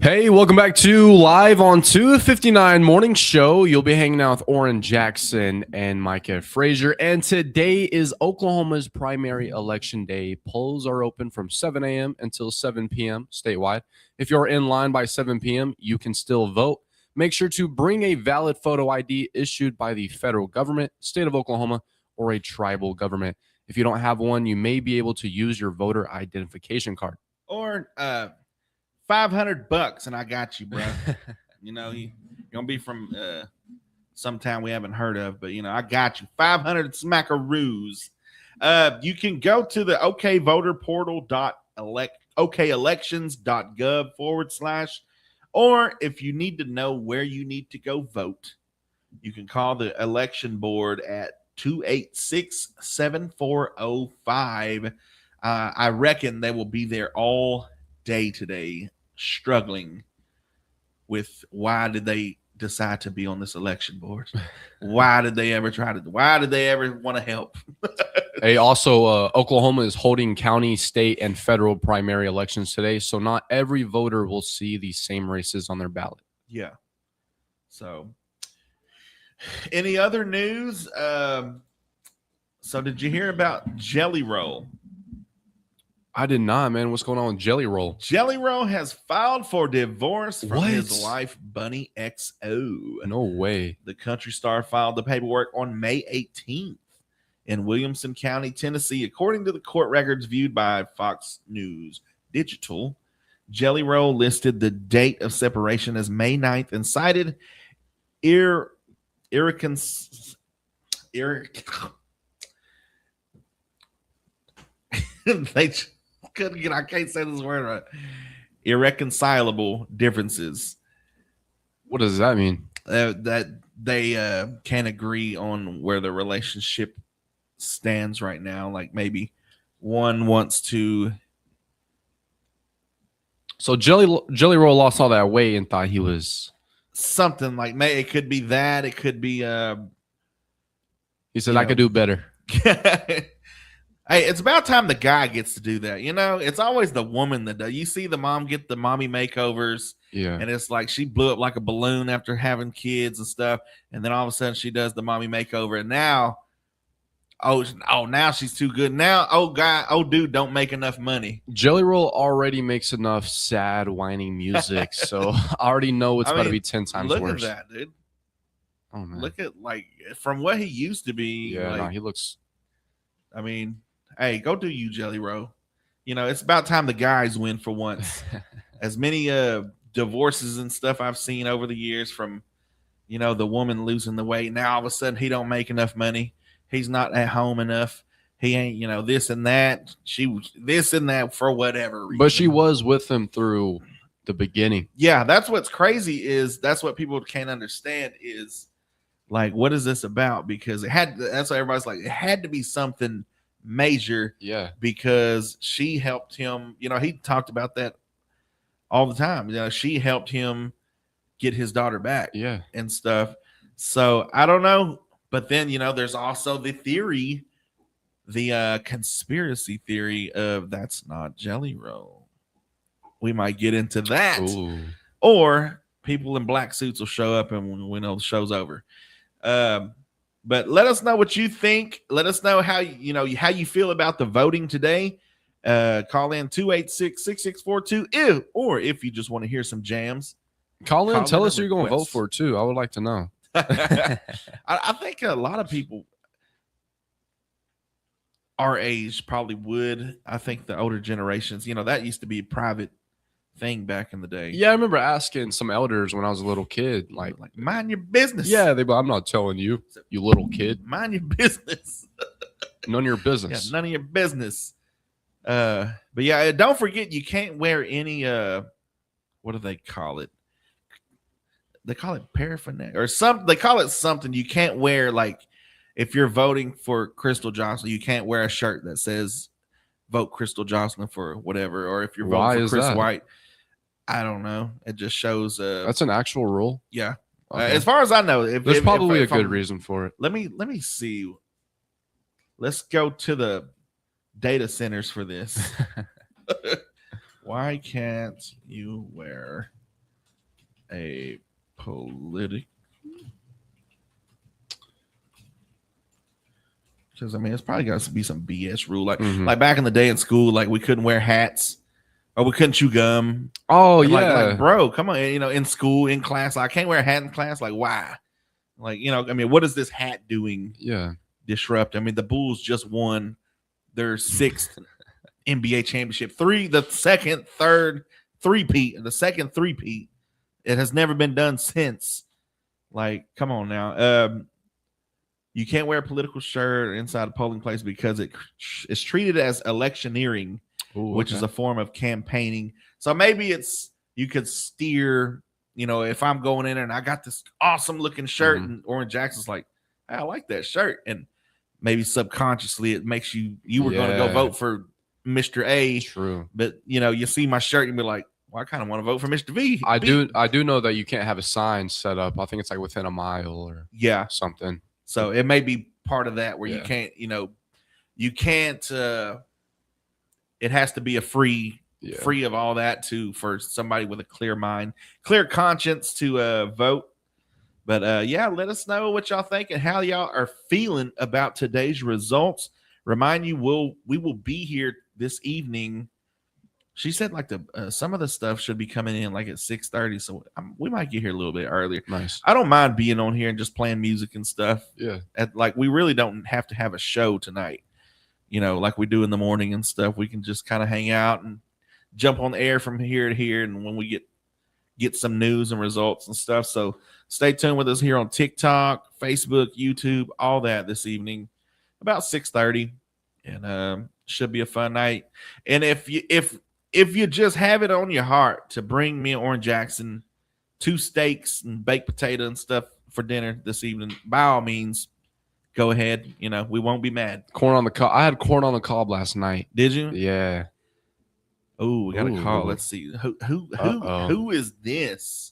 Hey, welcome back to Live on 259 Morning Show. You'll be hanging out with Oran Jackson and Micah Frazier. And today is Oklahoma's primary election day. Polls are open from 7 a.m. until 7 p.m. statewide. If you're in line by 7 p.m., you can still vote. Make sure to bring a valid photo ID issued by the federal government, state of Oklahoma, or a tribal government. If you don't have one, you may be able to use your voter identification card. Or $500 and I got you, bro. You're gonna be from some town we haven't heard of, but I got you. 500 smackaroos. You can go to the okelections.gov/, or if you need to know where you need to go vote, you can call the election board at 286-7405. I reckon they will be there all day today, struggling with why did they decide to be on this election board? Why did they ever want to help? Hey, also, Oklahoma is holding county, state, and federal primary elections today, so not every voter will see the same races on their ballot. Yeah. So, any other news? So, did you hear about Jelly Roll? I did not, man. What's going on with Jelly Roll? Jelly Roll has filed for divorce from What? his wife, Bunny XO. No way. The country star filed the paperwork on May 18th in Williamson County, Tennessee. According to the court records viewed by Fox News Digital, Jelly Roll listed the date of separation as May 9th and cited they couldn't get, I can't say this word right. Irreconcilable differences. What does that mean? That they can't agree on where the relationship stands right now. Like maybe one wants to. So Jelly Roll lost all that weight and thought he was Something like it could be that. It could be. He said, I could do better. Hey, it's about time the guy gets to do that. You know, it's always the woman that does. You see the mom get the mommy makeovers. Yeah. And it's like she blew up like a balloon after having kids and stuff. And then all of a sudden she does the mommy makeover. And now, now she's too good. Now, dude, don't make enough money. Jelly Roll already makes enough sad, whining music. So I already know it's about to be 10 times look worse. Look at that, dude. Oh, man. Look at, like, from what he used to be. Yeah, like, no, he looks. I mean, hey, go do you, Jelly Roll. You know, it's about time the guys win for once. As many divorces and stuff I've seen over the years from, you know, the woman losing the weight. Now all of a sudden he don't make enough money. He's not at home enough. He ain't, you know, this and that. She was this and that for whatever reason. But she was with him through the beginning. Yeah, that's what's crazy is that's what people can't understand is like, what is this about? Because that's why everybody's like, it had to be something major. Yeah. Because she helped him. You know, he talked about that all the time. You know, she helped him get his daughter back. Yeah. And stuff. So I don't know. But then, you know, there's also the theory, the conspiracy theory of that's not Jelly Roll. We might get into that. Ooh. Or people in black suits will show up and we know the show's over. But let us know what you think. Let us know how you feel about the voting today. Call in 286-6642. Or if you just want to hear some jams, Call in. Tell in us who you're going to vote request. for too. I would like to know. I think a lot of people our age probably would. I think the older generations, you know, that used to be a private thing back in the day. Yeah, I remember asking some elders when I was a little kid, like mind your business. yeah, I'm not telling you, you little kid. Mind your business. None of your Yeah, business. none of your business. But yeah, don't forget you can't wear any what do they call it? They call it paraphernalia or something. They call it something. You can't wear, like, if you're voting for Crystal Johnson, you can't wear a shirt that says vote Crystal Johnson for whatever. Or if you're voting for Chris White, I don't know. It just shows. That's an actual rule. Yeah. Okay. As far as I know, There's probably a good reason for it. Let me see. Let's go to the data centers for this. Why can't you wear a political? Because I mean, it's probably got to be some BS rule, like like back in the day in school, like we couldn't wear hats or we couldn't chew gum. Oh And yeah, like, bro, come on, you know, in school, in class, I can't wear a hat in class. Like, why? Like, you know, I mean, what is this hat doing? Yeah, Disrupt. I mean, the Bulls just won their 6th NBA championship. The second three-peat. It has never been done since. Like, come on now. You can't wear a political shirt inside a polling place because it's treated as electioneering, which is a form of campaigning. So maybe you could steer, you know, if I'm going in there and I got this awesome looking shirt and Oran Jackson's like, hey, I like that shirt. And maybe subconsciously it makes you were going to go vote for Mr. A. True. But, you know, you see my shirt and be like, Well, I kind of want to vote for Mr. V. I do know that you can't have a sign set up. I think it's like within a mile or Yeah. something. So it may be part of that where you Yeah. can't, you can't. It has to be a free of all that for somebody with a clear mind, clear conscience to vote. But yeah, let us know what y'all think and how y'all are feeling about today's results. Remind you, we will be here this evening. She said like some of the stuff should be coming in like at 6:30, so we might get here a little bit earlier. Nice. I don't mind being on here and just playing music and stuff. Yeah. We really don't have to have a show tonight, like we do in the morning and stuff. We can just kind of hang out and jump on the air from here to here, and when we get some news and results and stuff. So stay tuned with us here on TikTok, Facebook, YouTube, all that this evening about 6:30, and should be a fun night. And if you just have it on your heart to bring me and Oran Jackson 2 steaks and baked potato and stuff for dinner this evening, by all means, go ahead. We won't be mad. Corn on the cob. I had corn on the cob last night. Did you? Yeah. Oh, we got a call. Ooh. Let's see. Who is this?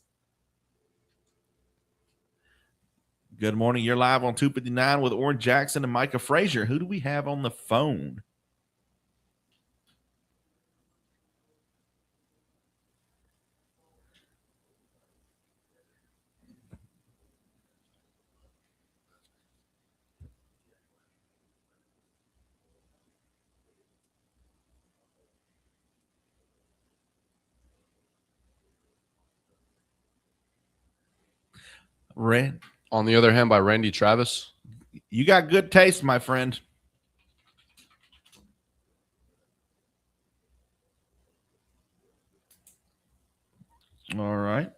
Good morning. You're live on 259 with Oran Jackson and Micah Frazier. Who do we have on the phone? Red. On the other hand, by Randy Travis. You got good taste, my friend. All right.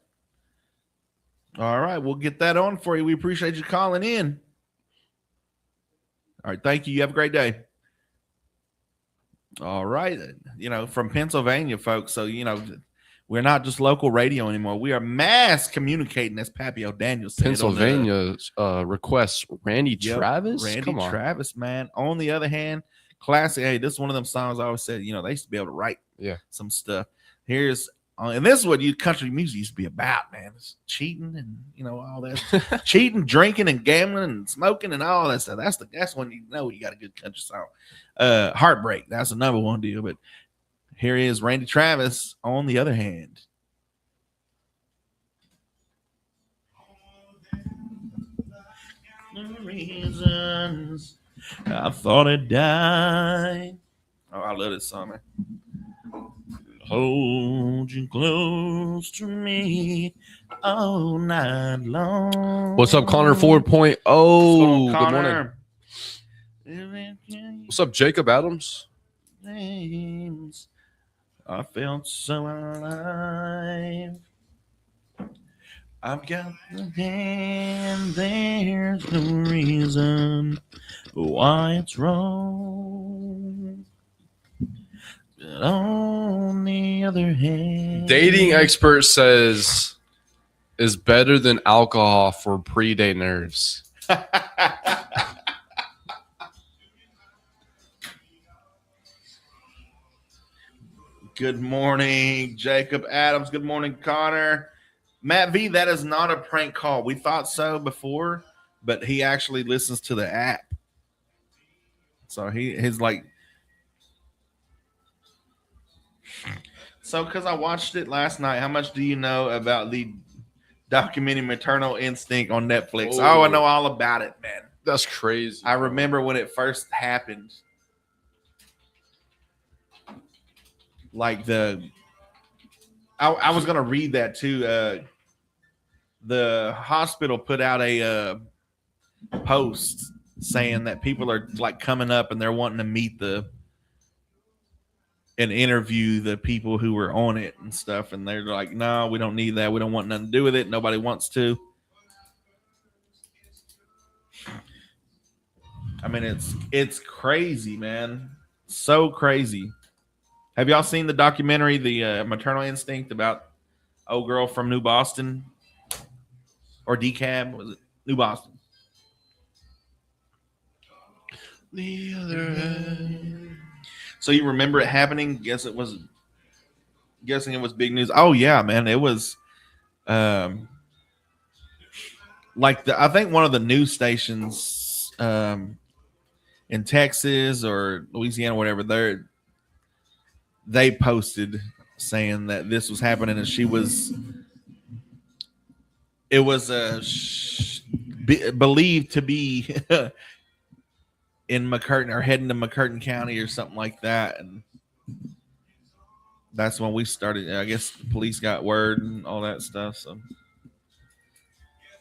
We'll get that on for you. We appreciate you calling in. All right. Thank you. You have a great day. All right. From Pennsylvania, folks. So, we're not just local radio anymore. We are mass communicating, as Pappy O'Daniel said. Pennsylvania requests Randy Travis. Randy Travis, man. On the other hand, classic. Hey, this is one of them songs I always said, they used to be able to write some stuff. Here's, and this is what country music used to be about, man. It's cheating and, all that. Cheating, drinking, and gambling, and smoking, and all that stuff. That's when you got a good country song. Heartbreak. That's the number one deal, but here is Randy Travis on the other hand. The reasons I thought I'd die. Oh, I love this song, man. Hold you close to me all night long. What's up, Connor 4.0? Good morning. What's up, Jacob Adams? Names. I felt so alive. I've got the hand. There's no reason why it's wrong. But on the other hand, Dating expert says is better than alcohol for pre-date nerves. Good morning, Jacob Adams. Good morning, Connor. Matt V, that is not a prank call. We thought so before, but he actually listens to the app. So he's like, because I watched it last night. How much do you know about the documentary Maternal Instinct on Netflix? Oh, I know all about it, man. That's crazy. I remember when it first happened. Like I was gonna read that too. The hospital put out a post saying that people are like coming up and they're wanting to meet and interview the people who were on it and stuff, and they're like, no, we don't need that. We don't want nothing to do with it. Nobody wants to. I mean, it's crazy, man. So crazy. Have y'all seen the documentary, The Maternal Instinct, about old girl from New Boston? Or DeKalb? Was it New Boston? The other end. So you remember it happening? Guess it was guessing it was big news. Oh yeah, man, it was. Like I think one of the news stations in Texas or Louisiana, whatever, they posted saying that this was happening, and it was believed to be in McCurtain or heading to McCurtain County or something like that, and that's when we started. I guess the police got word and all that stuff. So,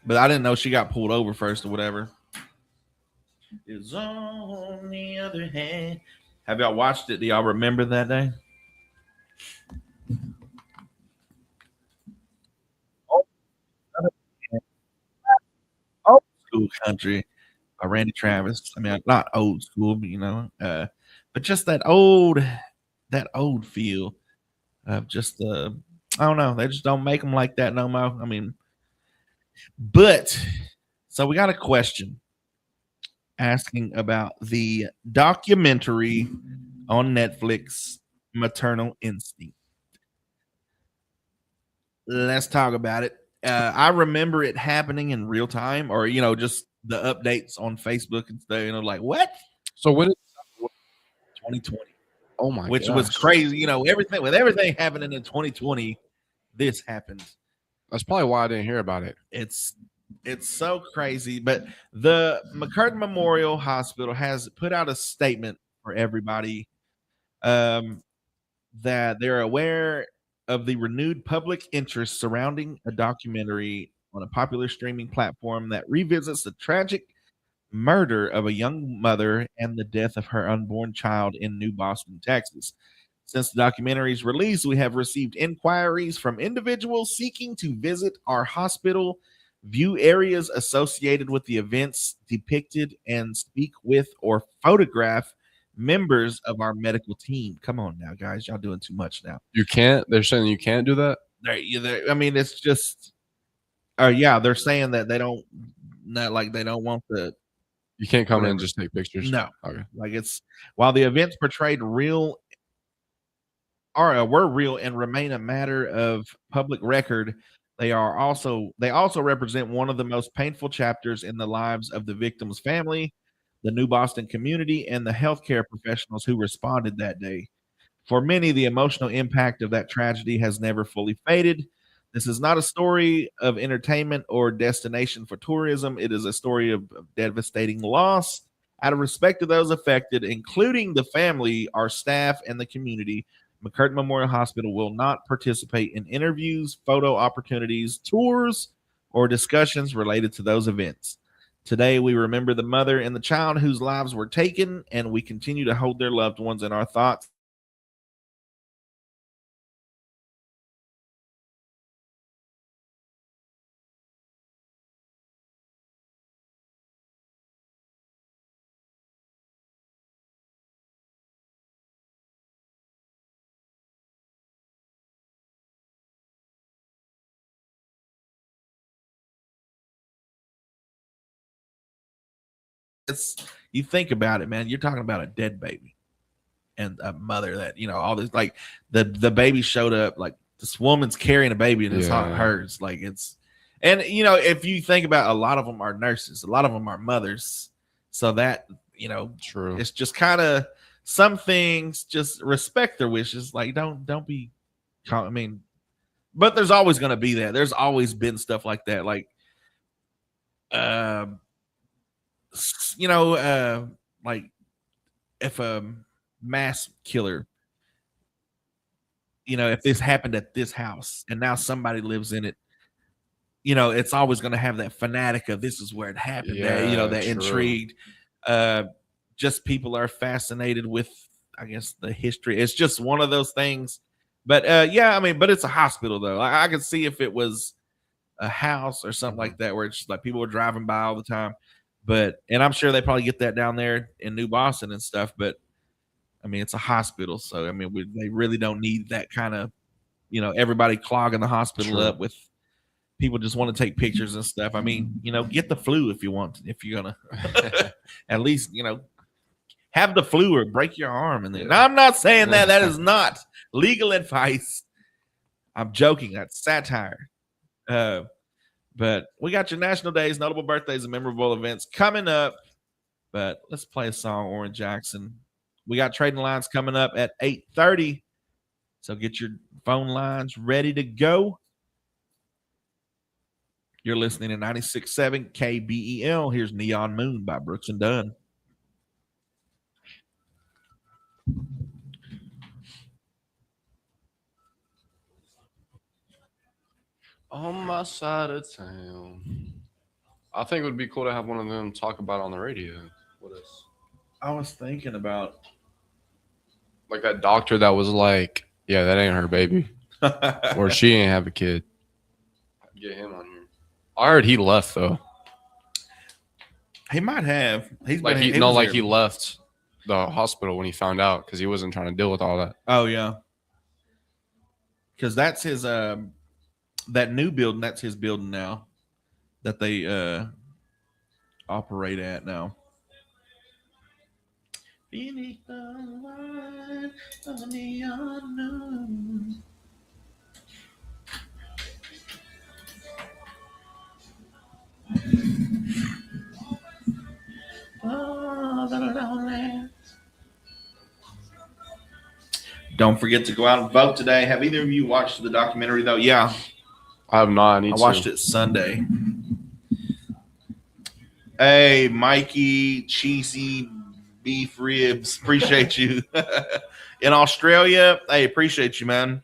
but I didn't know she got pulled over first or whatever. Is on the other hand. Have y'all watched it? Do y'all remember that day? Old school country by Randy Travis. I mean, not old school, but but just that old feel of just the. I don't know. They just don't make them like that no more. I mean, but so we got a question asking about the documentary on Netflix, Maternal Instinct. Let's talk about it. I remember it happening in real time, or just the updates on Facebook and stuff. Like what? So when? 2020. Oh my! Which was crazy. Everything happening in 2020, this happened. That's probably why I didn't hear about it. It's so crazy. But the McCurtain Memorial Hospital has put out a statement for everybody that they're aware of the renewed public interest surrounding a documentary on a popular streaming platform that revisits the tragic murder of a young mother and the death of her unborn child in New Boston, Texas. Since the documentary's release, we have received inquiries from individuals seeking to visit our hospital, view areas associated with the events depicted, and speak with or photograph members of our medical team. Come on now, guys. Y'all doing too much now. You can't? They're saying you can't do that? I mean, it's just they're saying that they don't want the. You can't come in and just take pictures? No. Okay. Like while the events portrayed were real and remain a matter of public record, they also represent one of the most painful chapters in the lives of the victim's family, the New Boston community, and the healthcare professionals who responded that day. For many, the emotional impact of that tragedy has never fully faded. This is not a story of entertainment or destination for tourism. It is a story of devastating loss. Out of respect to those affected, including the family, our staff, and the community, McCurtain Memorial Hospital will not participate in interviews, photo opportunities, tours, or discussions related to those events. Today, we remember the mother and the child whose lives were taken, and we continue to hold their loved ones in our thoughts. You think about it, man. You're talking about a dead baby and a mother that all this, like the baby showed up, like this woman's carrying a baby and it's not hers. Like and if you think about, a lot of them are nurses, a lot of them are mothers, so that true. It's just kind of some things. Just respect their wishes. Like don't be. I mean, but there's always going to be that. There's always been stuff like that. Like like if a mass killer, if this happened at this house and now somebody lives in it, it's always going to have that fanatic of this is where it happened. That true. Intrigued. Just people are fascinated with, I guess, the history. It's just one of those things. But but it's a hospital though. I could see if it was a house or something like that, where it's just like people were driving by all the time. And I'm sure they probably get that down there in New Boston and stuff. But I mean, it's a hospital, so I mean, they really don't need that kind of, everybody clogging the hospital up with people just want to take pictures and stuff. I mean, get the flu if you want, if you're gonna at least have the flu or break your arm. And then I'm not saying that is not legal advice. I'm joking. That's satire. But we got your national days, notable birthdays, and memorable events coming up. But let's play a song, Oran Jackson. We got trading lines coming up at 8:30. So get your phone lines ready to go. You're listening to 96.7 KBEL. Here's Neon Moon by Brooks and Dunn. On my side of town. I think it would be cool to have one of them talk about on the radio with us. I was thinking about Like that doctor that was like, yeah, that ain't her baby. Or she ain't have a kid. Get him on here. I heard he left though. He might have. He's Like been, he left the hospital when he found out because he wasn't trying to deal with all that. Oh yeah. Because that's his that new building, that's his building now that they operate at now. Beneath the light of the neon moon. Oh, the lonely. Don't forget to go out and vote today. Have either of you watched the documentary though? Yeah, I have not. I watched it Sunday. Hey, Mikey, cheesy beef ribs. Appreciate you. In Australia, hey, appreciate you, man.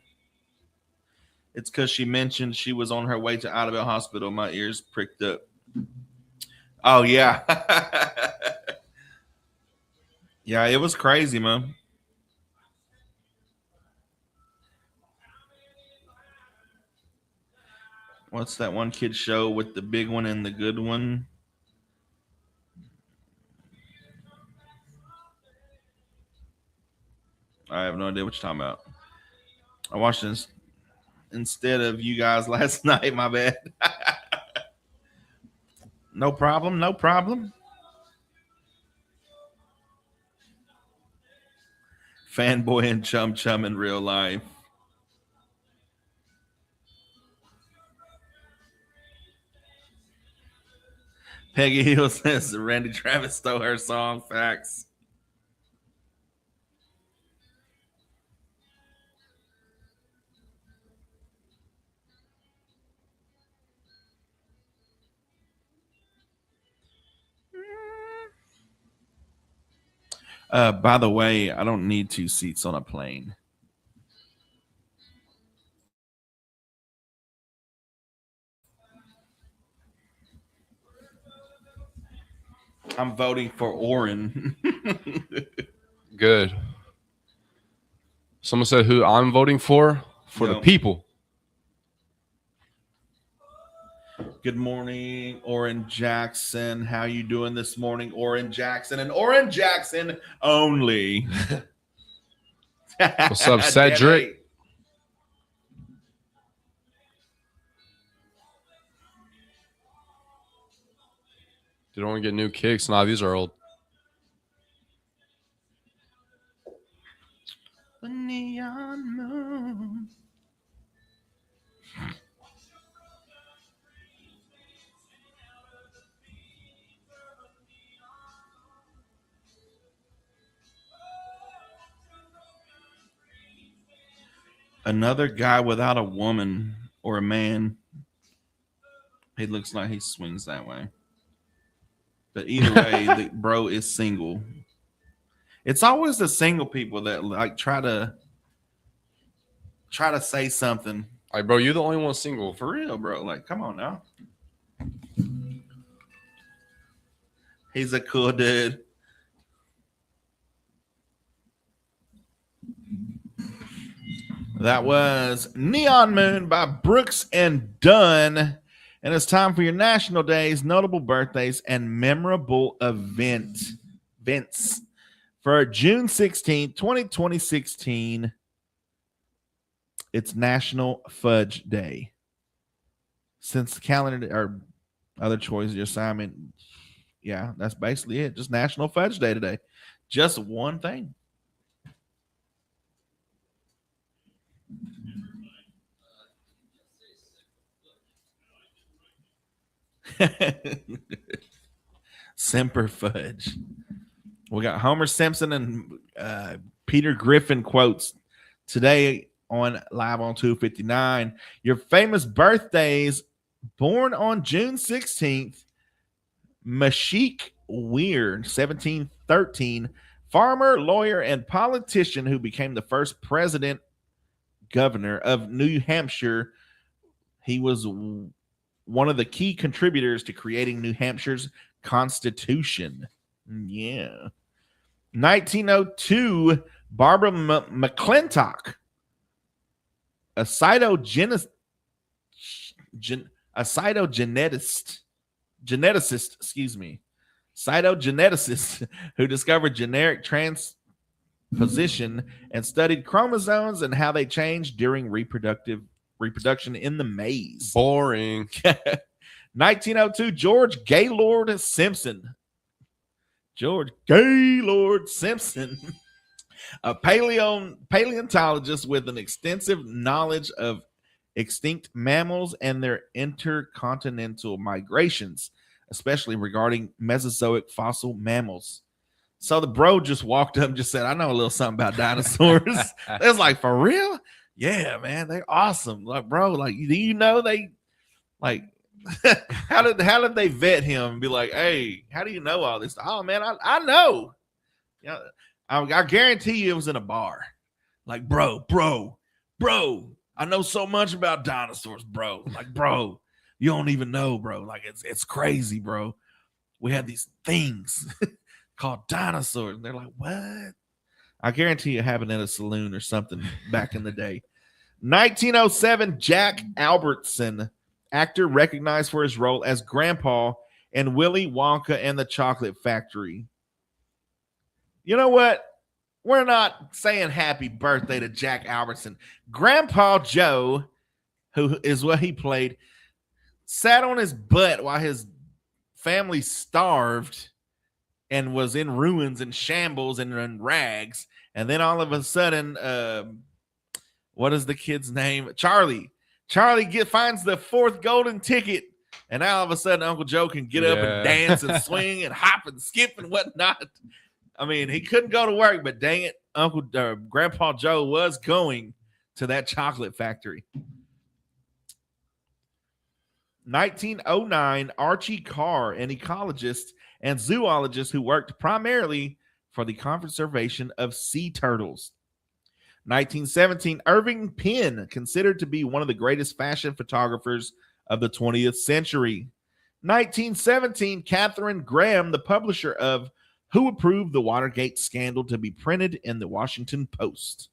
It's because she mentioned she was on her way to Idabel Hospital. My ears pricked up. Oh, yeah. Yeah, it was crazy, man. What's that one kid show with the big one and the good one? I have no idea what you're talking about. I watched this instead of you guys last night. My bad. No problem. No problem. Fanboy and Chum Chum in real life. Peggy Hill says Randy Travis stole her song. Facts. By the way, I don't need 2 seats on a plane. I'm voting for Oran. Good. Someone said who I'm voting for the people. Good morning, Oran Jackson. How you doing this morning, Oran Jackson? And Oran Jackson only. What's up, Cedric? You don't want to get new kicks. Nah, these are old. The neon moon. Another guy without a woman or a man. He looks like he swings that way. But either way, the bro is single. It's always the single people that like try to say something. Like, bro, you're the only one single. For real, bro. Like, come on now. He's a cool dude. That was Neon Moon by Brooks and Dunn. And it's time for your national days, notable birthdays, and memorable events. For June 16th, 2016, it's National Fudge Day. Since the calendar or other choices, your assignment, yeah, that's basically it. Just National Fudge Day today. Just one thing. Semper Fudge. We got Homer Simpson and Peter Griffin quotes today on Live on 259. Your famous birthdays: born on June 16th, Mashik Weir, 1713, farmer, lawyer, and politician who became the first president governor of New Hampshire. He was one of the key contributors to creating New Hampshire's Constitution. Yeah. 1902, Barbara McClintock, a cytogeneticist, cytogeneticist who discovered generic transposition and studied chromosomes and how they change during reproduction in the maize. Boring. 1902, George Gaylord Simpson. George Gaylord Simpson, a paleontologist with an extensive knowledge of extinct mammals and their intercontinental migrations, especially regarding Mesozoic fossil mammals. So the bro just walked up and just said, I know a little something about dinosaurs. It's like, for real? Yeah, man, they're awesome. Like, bro, like, do you know they, like, how did they vet him and be like, hey, how do you know all this? Oh, man, I know. Yeah, I guarantee you it was in a bar. Like, bro, I know so much about dinosaurs, bro. Like, bro, you don't even know, bro. Like, it's crazy, bro. We had these things called dinosaurs. And they're like, what? I guarantee it happened in a saloon or something back in the day. 1907, Jack Albertson, actor recognized for his role as Grandpa in Willy Wonka and the Chocolate Factory. You know what? We're not saying happy birthday to Jack Albertson. Grandpa Joe, who is what he played, sat on his butt while his family starved and was in ruins and shambles and in rags. And then all of a sudden, what is the kid's name? Charlie finds the fourth golden ticket, and now all of a sudden Uncle Joe can get up and dance and swing and hop and skip and whatnot. I mean, he couldn't go to work, but dang it, Grandpa Joe was going to that chocolate factory. 1909, Archie Carr, an ecologist and zoologist who worked primarily for the conservation of sea turtles. 1917, Irving Penn, considered to be one of the greatest fashion photographers of the 20th century. 1917, Katharine Graham, the publisher of Who Approved the Watergate Scandal, to be printed in the Washington Post.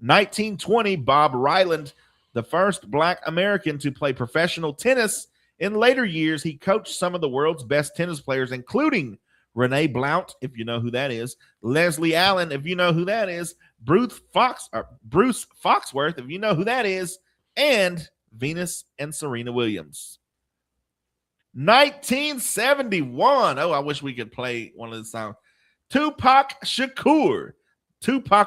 1920, Bob Ryland, the first Black American to play professional tennis. In later years, he coached some of the world's best tennis players, including Renee Blount, if you know who that is, Leslie Allen, if you know who that is, Bruce Foxworth, if you know who that is, and Venus and Serena Williams. 1971. Oh, I wish we could play one of the songs. Tupac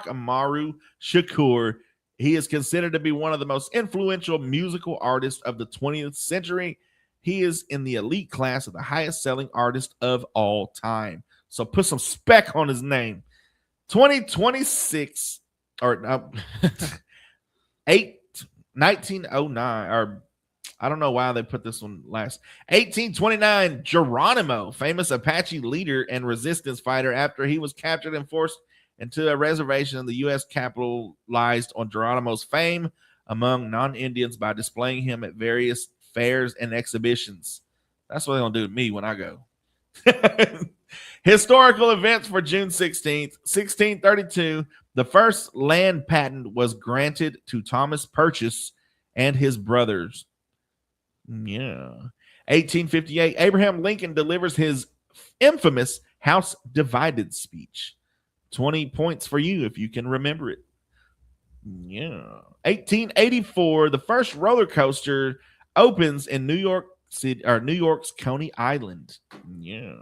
Amaru Shakur. He is considered to be one of the most influential musical artists of the 20th century. He is in the elite class of the highest selling artist of all time. So put some spec on his name. 1909, or I don't know why they put this one last. 1829, Geronimo, famous Apache leader and resistance fighter, after he was captured and forced into a reservation in the U.S. capitalized on Geronimo's fame among non-Indians by displaying him at various fairs and exhibitions. That's what they're going to do to me when I go. Historical events for June 16th. 1632, the first land patent was granted to Thomas Purchas and his brothers. Yeah. 1858, Abraham Lincoln delivers his infamous House Divided speech. 20 points for you if you can remember it. Yeah. 1884, the first roller coaster opens in New York City, or New York's Coney Island. Yeah.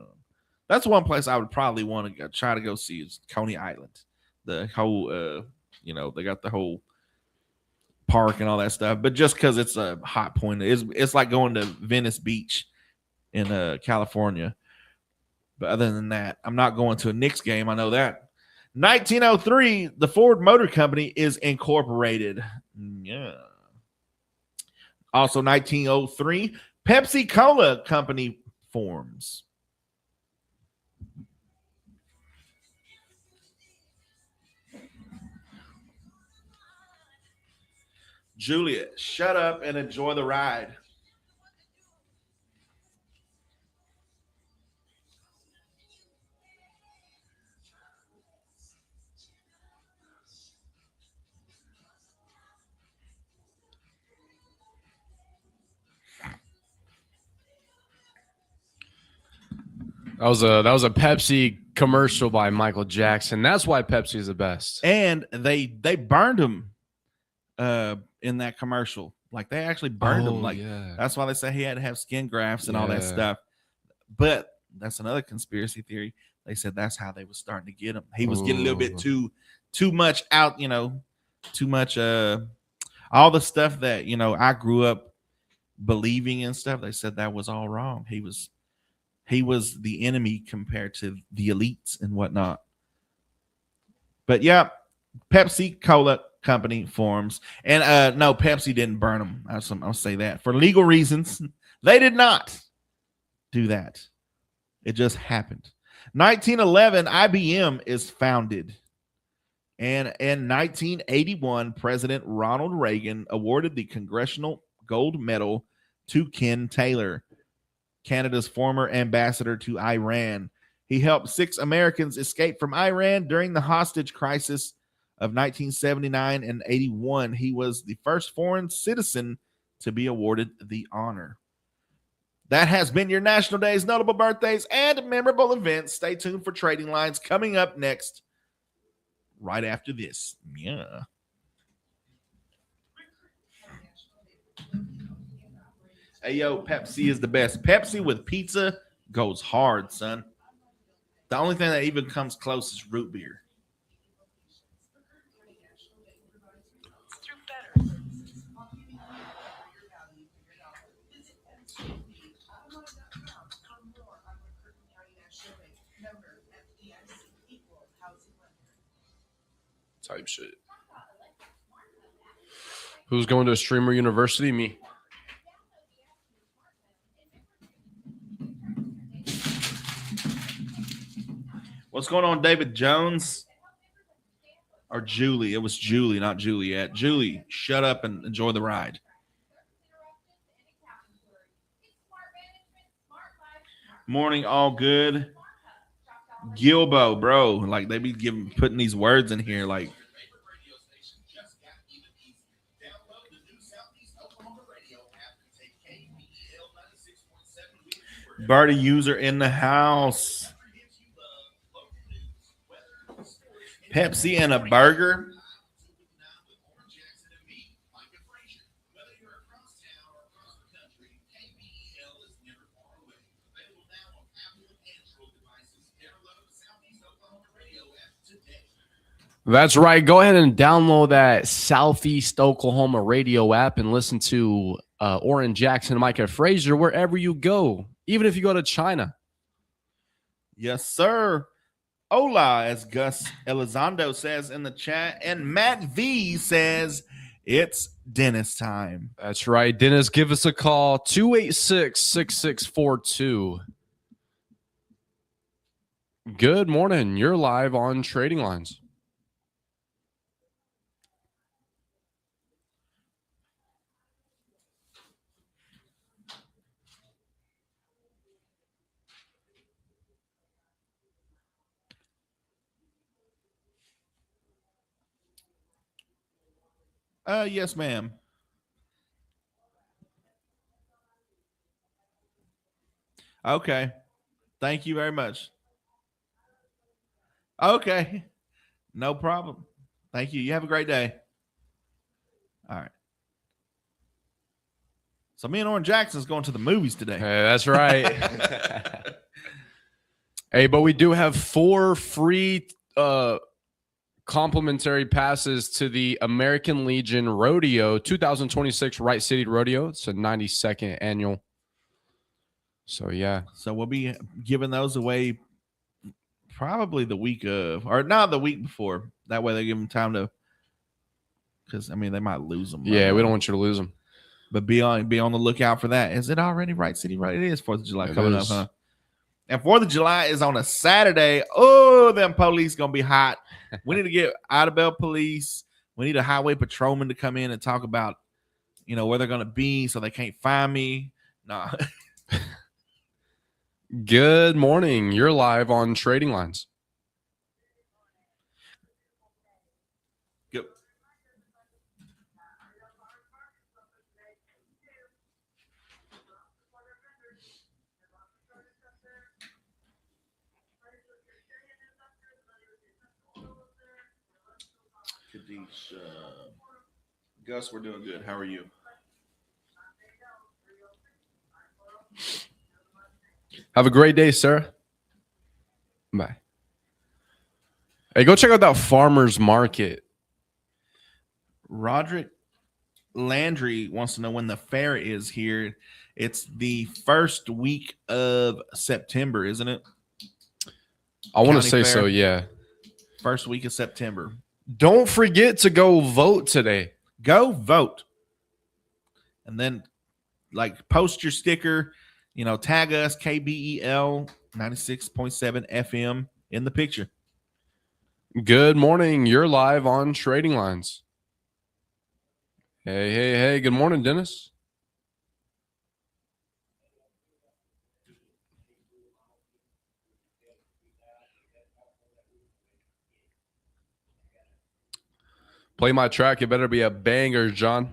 That's one place I would probably want to try to go see, is Coney Island. The whole, they got the whole park and all that stuff. But just because it's a hot point, it's like going to Venice Beach. in California. But other than that, I'm not going to a Knicks game. I know that. 1903, the Ford Motor Company is incorporated. Yeah. Also, 1903, Pepsi Cola Company forms. Juliet, shut up and enjoy the ride. That was a Pepsi commercial by Michael Jackson. That's why Pepsi is the best. And they burned him in that commercial. Like they actually burned him. Like that's why they say he had to have skin grafts and all that stuff. But that's another conspiracy theory. They said that's how they was starting to get him. He was getting a little bit too much out, too much all the stuff that, I grew up believing and stuff. They said that was all wrong. He was the enemy compared to the elites and whatnot. But yeah, Pepsi Cola Company forms. And no, Pepsi didn't burn them. I'll say that. For legal reasons, they did not do that. It just happened. 1911, IBM is founded. And in 1981, President Ronald Reagan awarded the Congressional Gold Medal to Ken Taylor, Canada's former ambassador to Iran. He helped 6 Americans escape from Iran during the hostage crisis of 1979 and 81. He was the first foreign citizen to be awarded the honor. That has been your National Days, notable birthdays, and memorable events. Stay tuned for Trading Lines coming up next, right after this. Yeah. Hey, yo, Pepsi is the best. Pepsi with pizza goes hard, son. The only thing that even comes close is root beer. Type shit. Who's going to a streamer university? Me. What's going on, David Jones? Or Julie? It was Julie, not Juliet. Julie, shut up and enjoy the ride. Morning, all good. Gilbo, bro. Like they be putting these words in here, like. Birdie user in the house. Pepsi and a burger. That's right. Go ahead and download that Southeast Oklahoma radio app and listen to Oran, Jackson, and Micah, Frazier wherever you go, even if you go to China. Yes, sir. Hola, as Gus Elizondo says in the chat. And Matt V says it's Dennis time. That's right. Dennis, give us a call, 286-6642. Good morning. You're live on Trading Lines. Yes, ma'am. Okay. Thank you very much. Okay. No problem. Thank you. You have a great day. All right. So me and Oran Jackson's going to the movies today. Hey, that's right. Hey, but we do have 4 free complimentary passes to the American Legion Rodeo 2026 Wright City Rodeo. It's a 92nd annual. So yeah, So we'll be giving those away probably the week of, or not the week before. That way they give them time to, because I mean they might lose them. yeah, we don't want you to lose them. But be on the lookout for that. Is it already Right City Right? It is 4th of July coming up, huh? And 4th of July is on a Saturday. Oh, them police gonna be hot. We need to get Idabel police. We need a highway patrolman to come in and talk about, where they're gonna be so they can't find me. Nah. Good morning. You're live on Trading Lines. Yep. Kadish, Gus, we're doing good. How are you? Have a great day, Sarah. Bye. Hey, go check out that farmer's market. Roderick Landry wants to know when the fair is here. It's the first week of September, isn't it? I want to County say fair. so, yeah. First week of September. Don't forget to go vote today. Go vote. And then, post your sticker, tag us, KBEL 96.7 FM in the picture. Good morning. You're live on Trading Lines. Hey. Good morning, Dennis. Play my track. It better be a banger, John.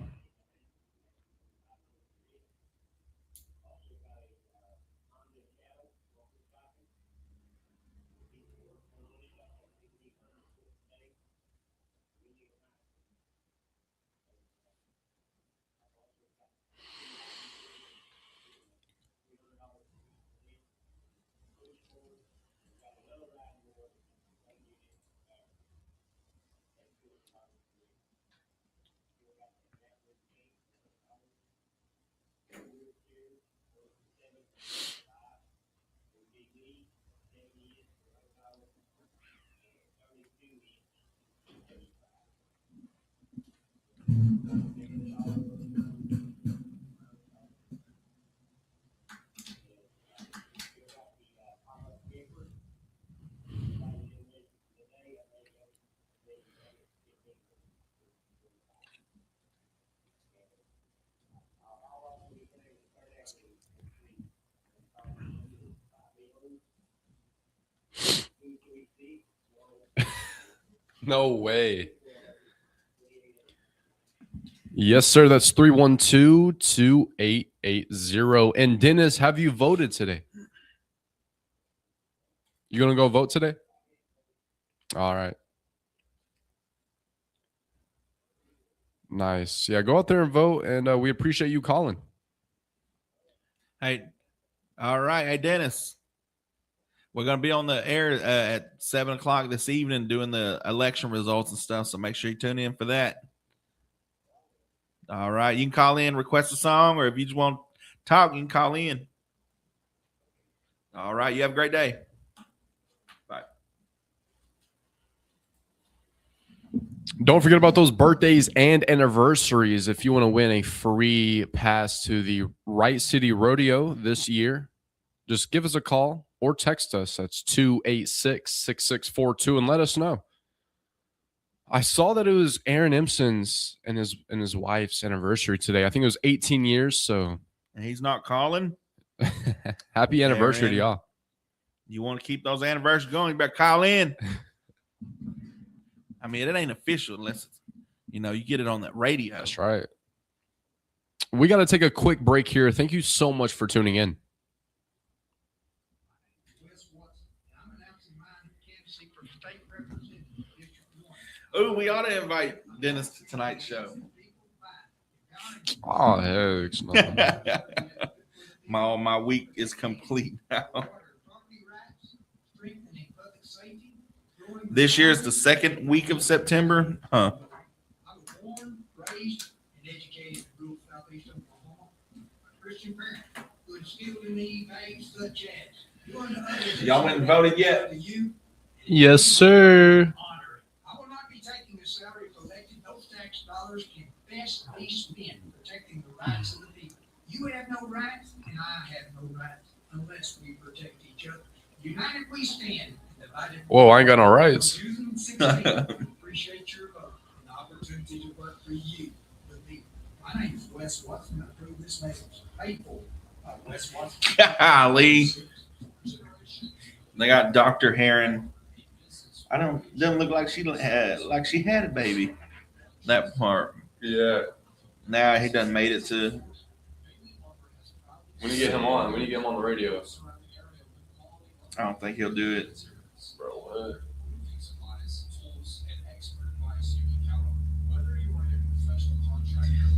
No way. Yes, sir. That's 312-2880. And Dennis, have you voted today? You going to go vote today? All right. Nice. Yeah, go out there and vote, and we appreciate you calling. Hey, all right. Hey, Dennis. We're going to be on the air at 7 o'clock this evening doing the election results and stuff, so make sure you tune in for that. All right. You can call in, request a song, or if you just want to talk, you can call in. All right. You have a great day. Bye. Don't forget about those birthdays and anniversaries if you want to win a free pass to the Right City Rodeo this year. Just give us a call or text us. That's 286-6642 and let us know. I saw that it was Aaron Impson's and his wife's anniversary today. I think it was 18 years. So And he's not calling. happy anniversary to Aaron. y'all. You want to keep those anniversaries going, you better call in. I mean, it ain't official unless you get it on that radio. That's right. We got to take a quick break here. Thank you so much for tuning in. Oh, we ought to invite Dennis to tonight's show. Oh, heck no. My week is complete now. This year is the second week of September. Huh. I was born, raised, and educated in rural southeast Oklahoma. A Christian parent, good Y'all went and voted yet? Yes, sir. I will not be taking a salary collected. Those tax dollars can best be spent protecting the rights of the people. You have no rights, and I have no rights unless we protect each other. United we stand. Divided. Whoa, I ain't got no rights. Appreciate your vote and the opportunity to work for you. My name is Wes Watson. I approve this message. Paid for by Wes Watson. Golly. They got Dr. Heron. Doesn't look like she had a baby. That part. Yeah. Nah, he done made it to. When you get him on, the radio. I don't think he'll do it. Bro, what?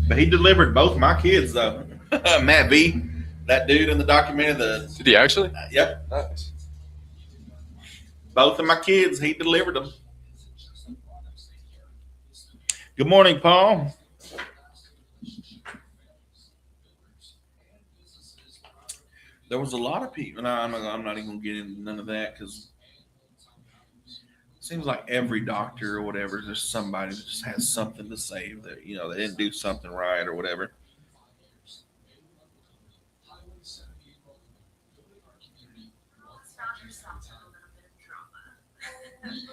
But he delivered both my kids though. Matt V, that dude in the documentary. Did he actually? Yep, Nice. both of my kids, he delivered them. Good morning, Paul. There was a lot of people. No, I'm not even gonna get into none of that because it seems like every doctor or whatever, there's somebody that just has something to say that they didn't do something right or whatever.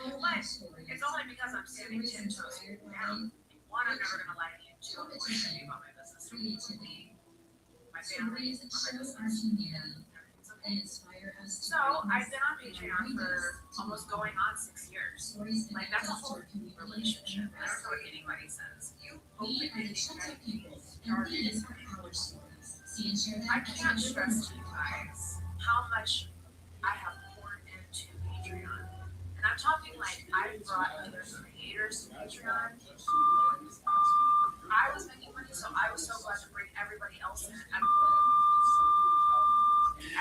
But it's only because I'm standing 10 toes down. One, I'm never going to lie to you. Two, I'm going to about my business. Three, my family, my business. So I've been on Patreon for almost going on 6 years. Like that's a whole relationship. I don't know what anybody says. You open people. I can't stress to you guys how much I have poured into Patreon. And I'm talking like I brought other creators to Patreon. I was making money, so I was so glad to bring everybody else in.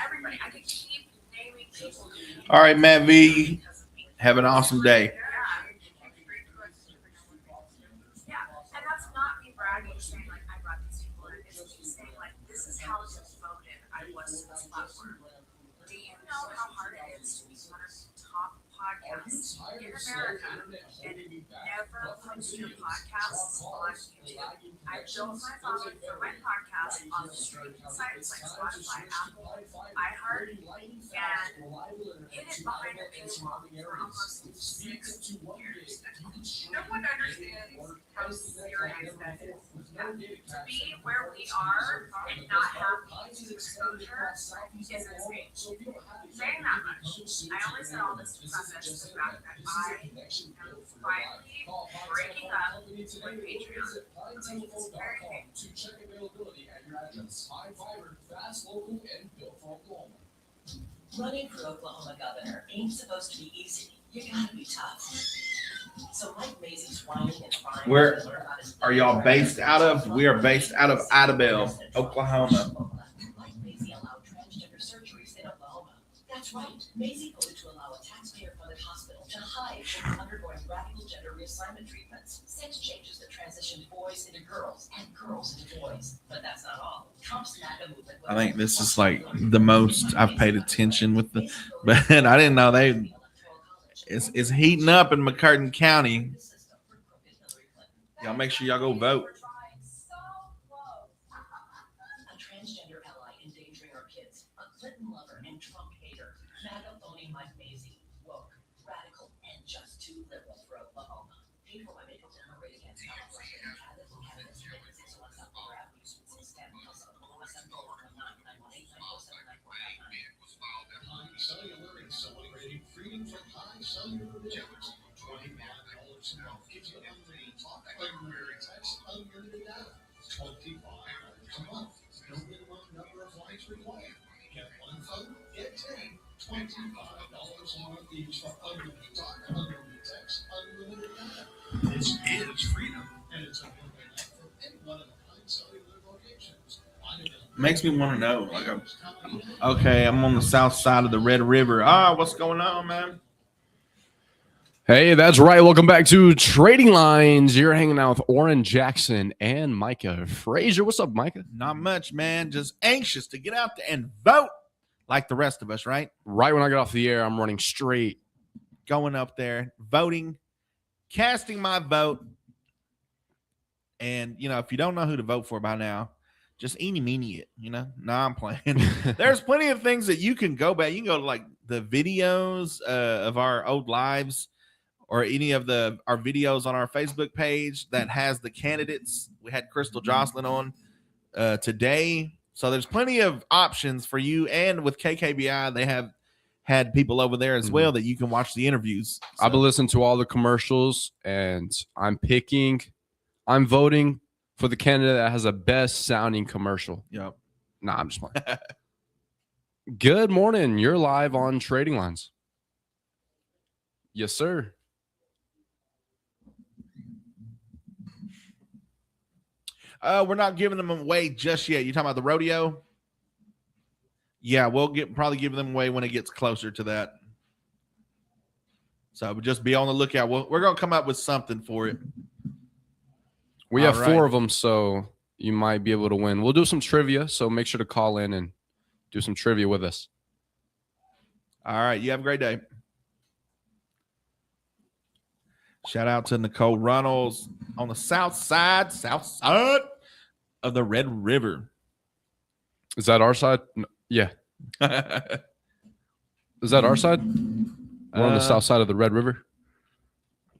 Everybody, I could keep naming people. All right, Matt V, have an awesome day. Yeah, and that's not me bragging, saying like I brought these people in. It's me saying like this is how devoted I was to this platform. Do you know how hard it is to be one of the top podcasts in America and never post your podcasts on YouTube? I built my following for my podcast on streaming sites like Spotify, Apple, iHeart, and hid it behind a baseball for almost 6 years. No one understands how serious that is. To be where we are and not have YouTube exposure is insane. Saying that much, I only said all this to preface the fact that I am finally breaking up with Patreon. It's very big. To check availability at your address. High fiber, fast, local, and built for Oklahoma. Running for Oklahoma governor ain't supposed to be easy. You gotta be tough. So Mike Macy's whining and crying. Where are y'all based out of? We are based out of Idabel, Oklahoma. Mike Macy allowed transgender surgeries in Oklahoma. That's right. Macy voted to allow a taxpayer-funded hospital to hide from undergoing radical gender reassignment treatments. Sex changes that transitioned boys into girls and girls into boys. But that's not all. Trump's MAGA movement. I think this is like the most I've paid attention with but I didn't know it's heating up in McCurtain County. Y'all make sure y'all go vote. A transgender ally endangering our kids. A Clinton lover and Trump hater. MAGA phony Mike Macy. Woke, radical, and just too liberal for Oklahoma. Paid for by Maple Dental Rate Against California and Canada and Canada's Citizens on WhatsApp or app using 610 plus Oklahoma 741-918-947-9499. Cellular and celebrating freedom from high cellular bills. $25 a month gives you unlimited talk, unlimited text, unlimited data. $25 a month. No minimum number of lines required. Get one phone, get 10. $25 a month each for unlimited talk, unlimited text, unlimited data. This is freedom, and it's available for any one of the 9 cellular locations. Makes me want to know. Okay, I'm on the south side of the Red River. What's going on, man? Hey, that's right. Welcome back to Trading Lines. You're hanging out with Oran Jackson and Micah Frazier. What's up, Micah? Not much, man. Just anxious to get out there and vote like the rest of us, right? Right when I get off the air, I'm running straight. Going up there, voting, casting my vote. And, if you don't know who to vote for by now, just eeny meeny it, No, I'm playing. There's plenty of things that you can go back. You can go to like the videos of our old lives or any of our videos on our Facebook page that has the candidates. We had Crystal Jocelyn on today. So there's plenty of options for you. And with KKBI, they have had people over there as well that you can watch the interviews. So. I've been listening to all the commercials, and I'm voting for the candidate that has the best sounding commercial. Yep. Nah, I'm just playing. Good morning. You're live on Trading Lines. Yes, sir. We're not giving them away just yet. You talking about the rodeo? Yeah, we'll probably give them away when it gets closer to that. So just be on the lookout. We're going to come up with something for it. We have 4 of them, so you might be able to win. We'll do some trivia, so make sure to call in and do some trivia with us. All right. You have a great day. Shout out to Nicole Runnels on the south side of the Red River. Is that our side? No, yeah. Is that our side? We're on the south side of the Red River?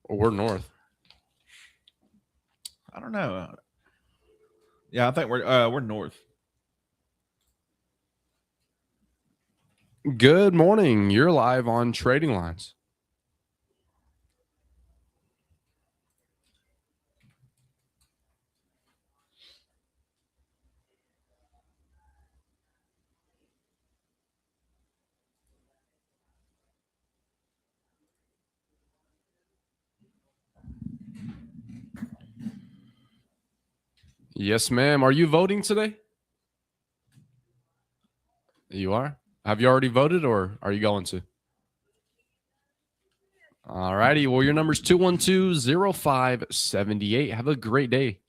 Or we're north? I don't know. Yeah, I think we're north. Good morning. You're live on Trading Lines. Yes, ma'am. Are you voting today? You are? Have you already voted, or are you going to? All righty. Well, your number's 212-0578. Have a great day.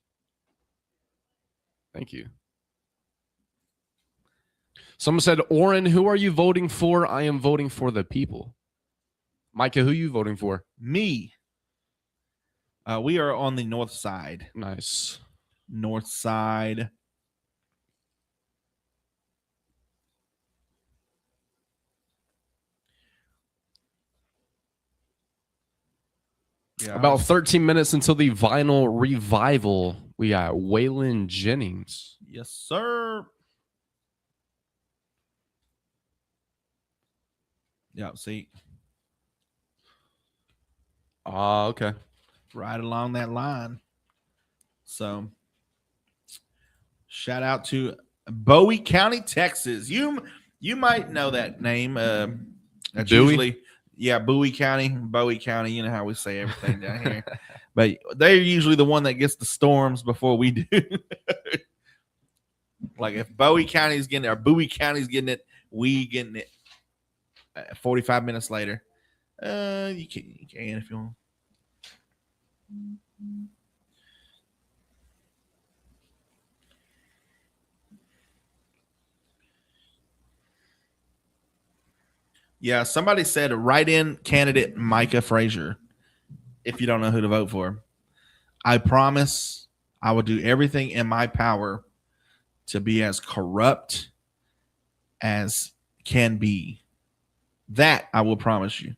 Thank you. Someone said, Oran, who are you voting for? I am voting for the people. Micah, who are you voting for? Me. We are on the north side. Nice. North side. Yeah. About 13 minutes until the vinyl revival. We got Waylon Jennings. Yes, sir. Yeah, see. Okay. Right along that line. So, shout out to Bowie County, Texas. You might know that name. That's Bowie? usually, Bowie County. You know how we say everything down here. But they're usually the one that gets the storms before we do. Like if Bowie County's getting it, or Bowie County's getting it, we getting it 45 minutes later. You can if you want. Yeah, somebody said write in candidate Micah Frazier if you don't know who to vote for. I promise I will do everything in my power to be as corrupt as can be. That I will promise you.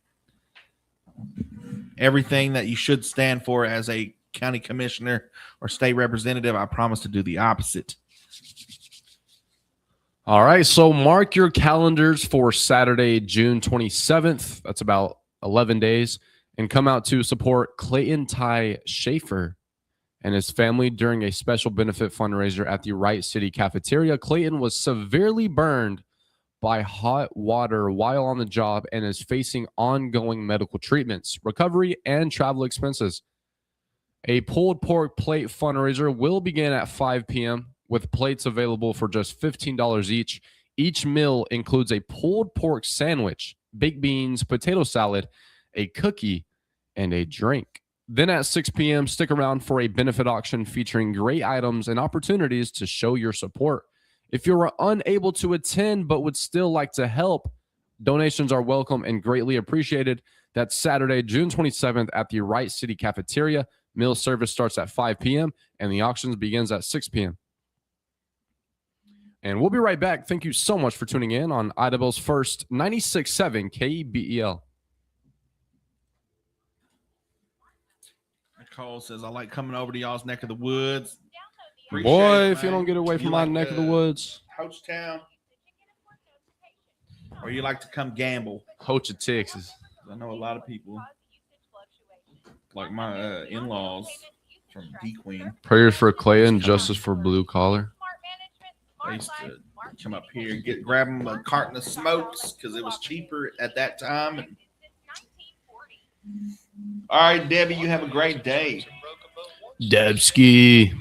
Everything that you should stand for as a county commissioner or state representative, I promise to do the opposite. All right, so mark your calendars for Saturday, June 27th. That's about 11 days. And come out to support Clayton Ty Schaefer and his family during a special benefit fundraiser at the Wright City Cafeteria. Clayton was severely burned by hot water while on the job and is facing ongoing medical treatments, recovery, and travel expenses. A pulled pork plate fundraiser will begin at 5 p.m. with plates available for just $15 each. Each meal includes a pulled pork sandwich, baked beans, potato salad, a cookie, and a drink. Then at 6 p.m., stick around for a benefit auction featuring great items and opportunities to show your support. If you're unable to attend but would still like to help, donations are welcome and greatly appreciated. That's Saturday, June 27th at the Wright City Cafeteria. Meal service starts at 5 p.m. and the auctions begins at 6 p.m. And we'll be right back. Thank you so much for tuning in on Idabel's first 96.7 KBEL. Nicole says, I like coming over to y'all's neck of the woods. Appreciate Boy, it, if you man. don't get away from You my like, neck of the woods. Hochtown, or you like to come gamble? Hocha, Texas. I know a lot of people, like my in-laws from D-Queen. Prayers for Clay and justice for blue collar. They used to come up here, grab them a carton of smokes because it was cheaper at that time. And... All right, Debbie, you have a great day. Debski.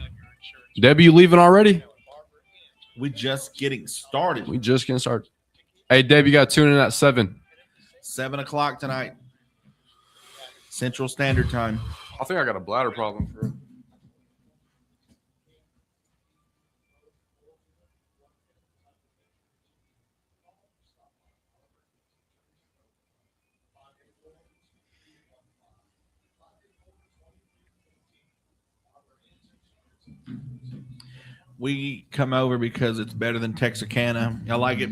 Debbie, you leaving already? We just getting started. We just getting started. Hey, Debbie, you got to tune in at 7. 7 o'clock tonight, Central Standard Time. I think I got a bladder problem for it. We come over because it's better than Texarkana. I like it.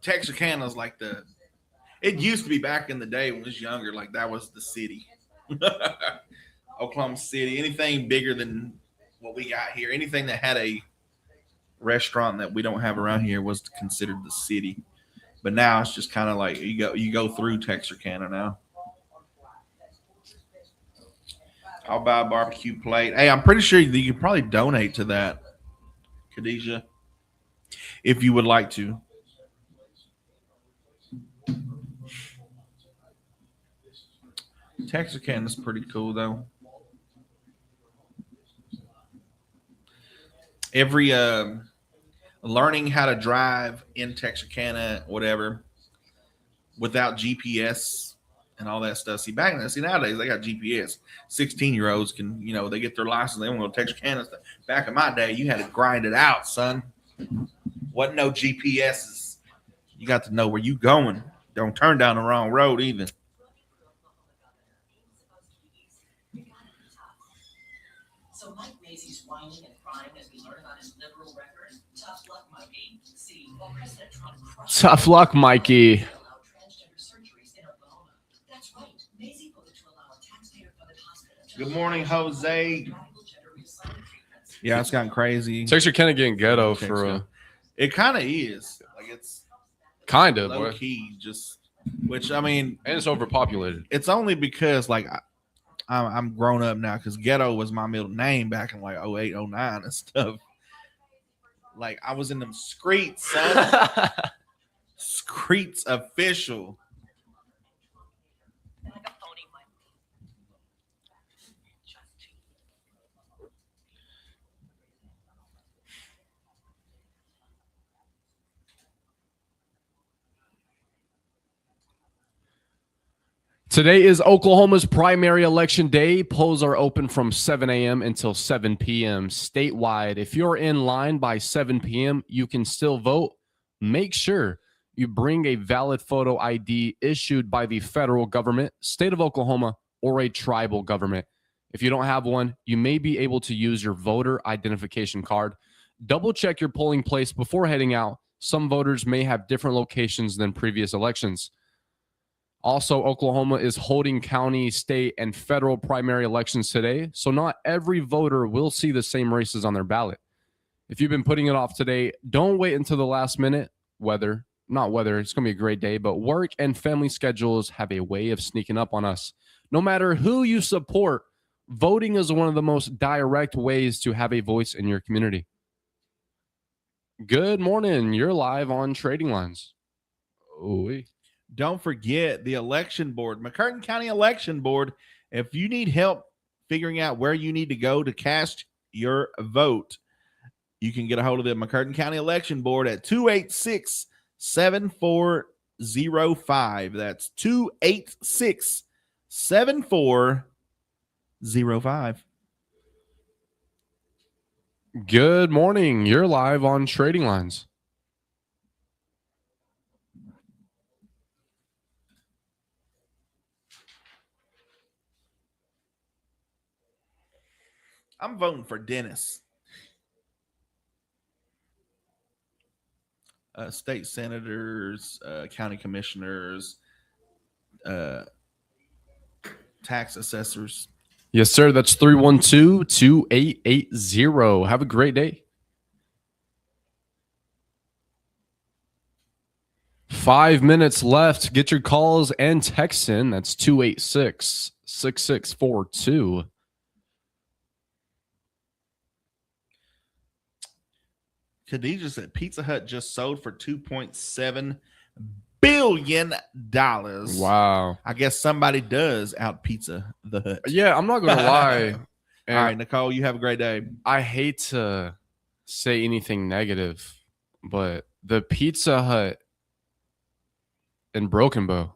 Texarkana's like it used to be back in the day when I was younger, like that was the city. Oklahoma City, anything bigger than what we got here, anything that had a restaurant that we don't have around here was considered the city. But now it's just kind of like you go through Texarkana now. I'll buy a barbecue plate. Hey, I'm pretty sure you could probably donate to that, Khadijah, if you would like to. Texarkana is pretty cool, though. Every learning how to drive in Texarkana, whatever, without GPS and all that stuff. See, nowadays they got GPS. 16-year-olds can, they get their license. They want to go to Texarkana. Back in my day, you had to grind it out, son. Wasn't no GPSs. You got to know where you going. Don't turn down the wrong road either. So Mike Macy's whining and crying as we learn about his liberal record. Tough luck, Mikey. See, while President Trump crushed Tough luck, Mikey. allow transgender surgeries in Oklahoma. That's right. Macy voted to allow a taxpayer-funded hospital to Good morning, Jose. radical gender reassignment treatments. Yeah, it's gotten crazy. Texarkana getting ghetto for It kind of is. Like it's kind of, low boy. key, which I mean, And it's overpopulated. it's only because like I'm grown up now because ghetto was my middle name back in like 08, 09 and stuff. Like I was in them streets, son. Streets official. Today is Oklahoma's primary election day. Polls are open from 7 a.m. until 7 p.m. statewide. If you're in line by 7 p.m., you can still vote. Make sure you bring a valid photo ID issued by the federal government, state of Oklahoma, or a tribal government. If you don't have one, you may be able to use your voter identification card. Double check your polling place before heading out. Some voters may have different locations than previous elections. Also, Oklahoma is holding county, state, and federal primary elections today, so not every voter will see the same races on their ballot. If you've been putting it off today, don't wait until the last minute. It's going to be a great day, but work and family schedules have a way of sneaking up on us. No matter who you support, voting is one of the most direct ways to have a voice in your community. Good morning. You're live on Trading Lines. Don't forget the election board, McCurtain County Election Board. If you need help figuring out where you need to go to cast your vote, you can get a hold of the McCurtain County Election Board at 286-74 7405. That's 286 7405. Good morning. You're live on Trading Lines. I'm voting for Dennis. State senators, county commissioners, tax assessors. Yes, sir. That's 312-2880. Have a great day. 5 minutes left. Get your calls and texts in. That's 286-6642. Khadijah said Pizza Hut just sold for $2.7 billion. Wow. I guess somebody does out Pizza the Hut. Yeah, I'm not going to lie. All right, Nicole, you have a great day. I hate to say anything negative, but the Pizza Hut in Broken Bow,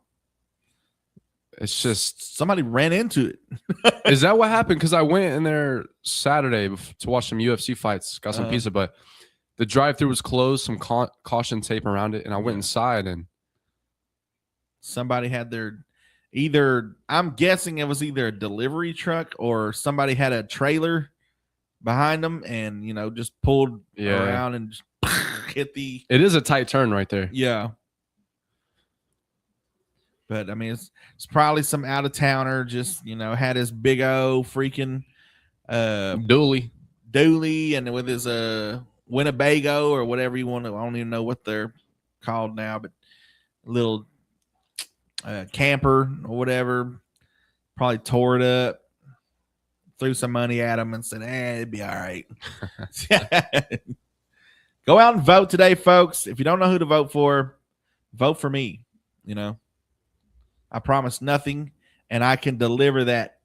it's just... Somebody ran into it. Is that what happened? Because I went in there Saturday to watch some UFC fights, got some pizza, but the drive-thru was closed, some caution tape around it, and I went inside and... Somebody had their... Either, I'm guessing it was either a delivery truck or somebody had a trailer behind them and, you know, just pulled around and just hit the... It is a tight turn right there. Yeah. But, I mean, it's probably some out-of-towner just, you know, had his big O freaking dually and with his Winnebago or whatever you want to... I don't even know what they're called now, but little... camper or whatever, probably tore it up, threw some money at him and said, it'd be all right. Go out and vote today, folks. If you don't know who to vote for me. You know, I promise nothing, and I can deliver that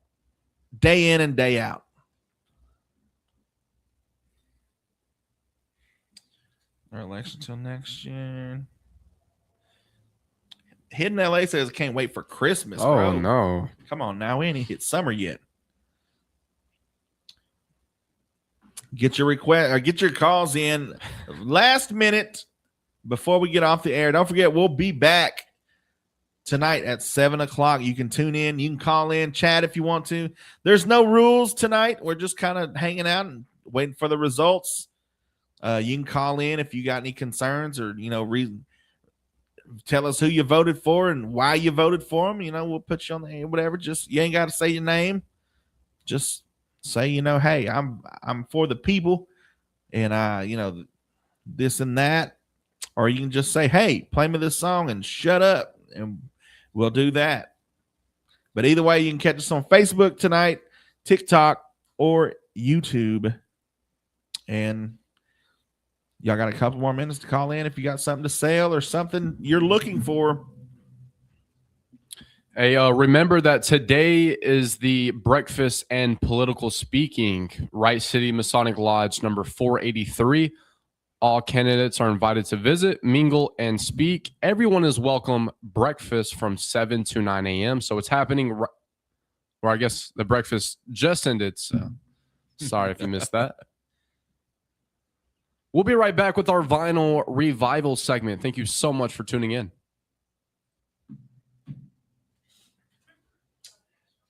day in and day out. Our election till next year. Hidden LA says can't wait for Christmas. Oh, bro. no. Come on now. We ain't hit summer yet. Get your request or get your calls in last minute before we get off the air. Don't forget, we'll be back tonight at 7:00. You can tune in. You can call in, chat if you want to. There's no rules tonight. We're just kind of hanging out and waiting for the results. You can call in if you got any concerns or, you know, reason. Tell us who you voted for and why you voted for them. You know, we'll put you on the air, whatever. Just, you ain't got to say your name. Just say, you know, hey, I'm for the people and, you know, this and that. Or you can just say, hey, play me this song and shut up. And we'll do that. But either way, you can catch us on Facebook tonight, TikTok, or YouTube. And y'all got a couple more minutes to call in if you got something to sell or something you're looking for. Hey, remember that today is the breakfast and political speaking, Wright City Masonic Lodge number 483. All candidates are invited to visit, mingle, and speak. Everyone is welcome. Breakfast from 7 to 9 a.m. So it's happening, or I guess the breakfast just ended. So sorry if you missed that. We'll be right back with our vinyl revival segment. Thank you so much for tuning in.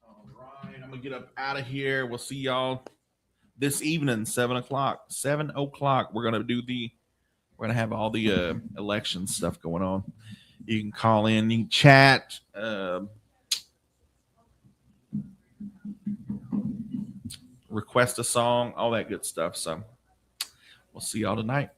All right, I'm going to get up out of here. We'll see y'all this evening, 7:00. 7:00. We're going to have all the election stuff going on. You can call in, you can chat, request a song, all that good stuff. So we'll see y'all tonight.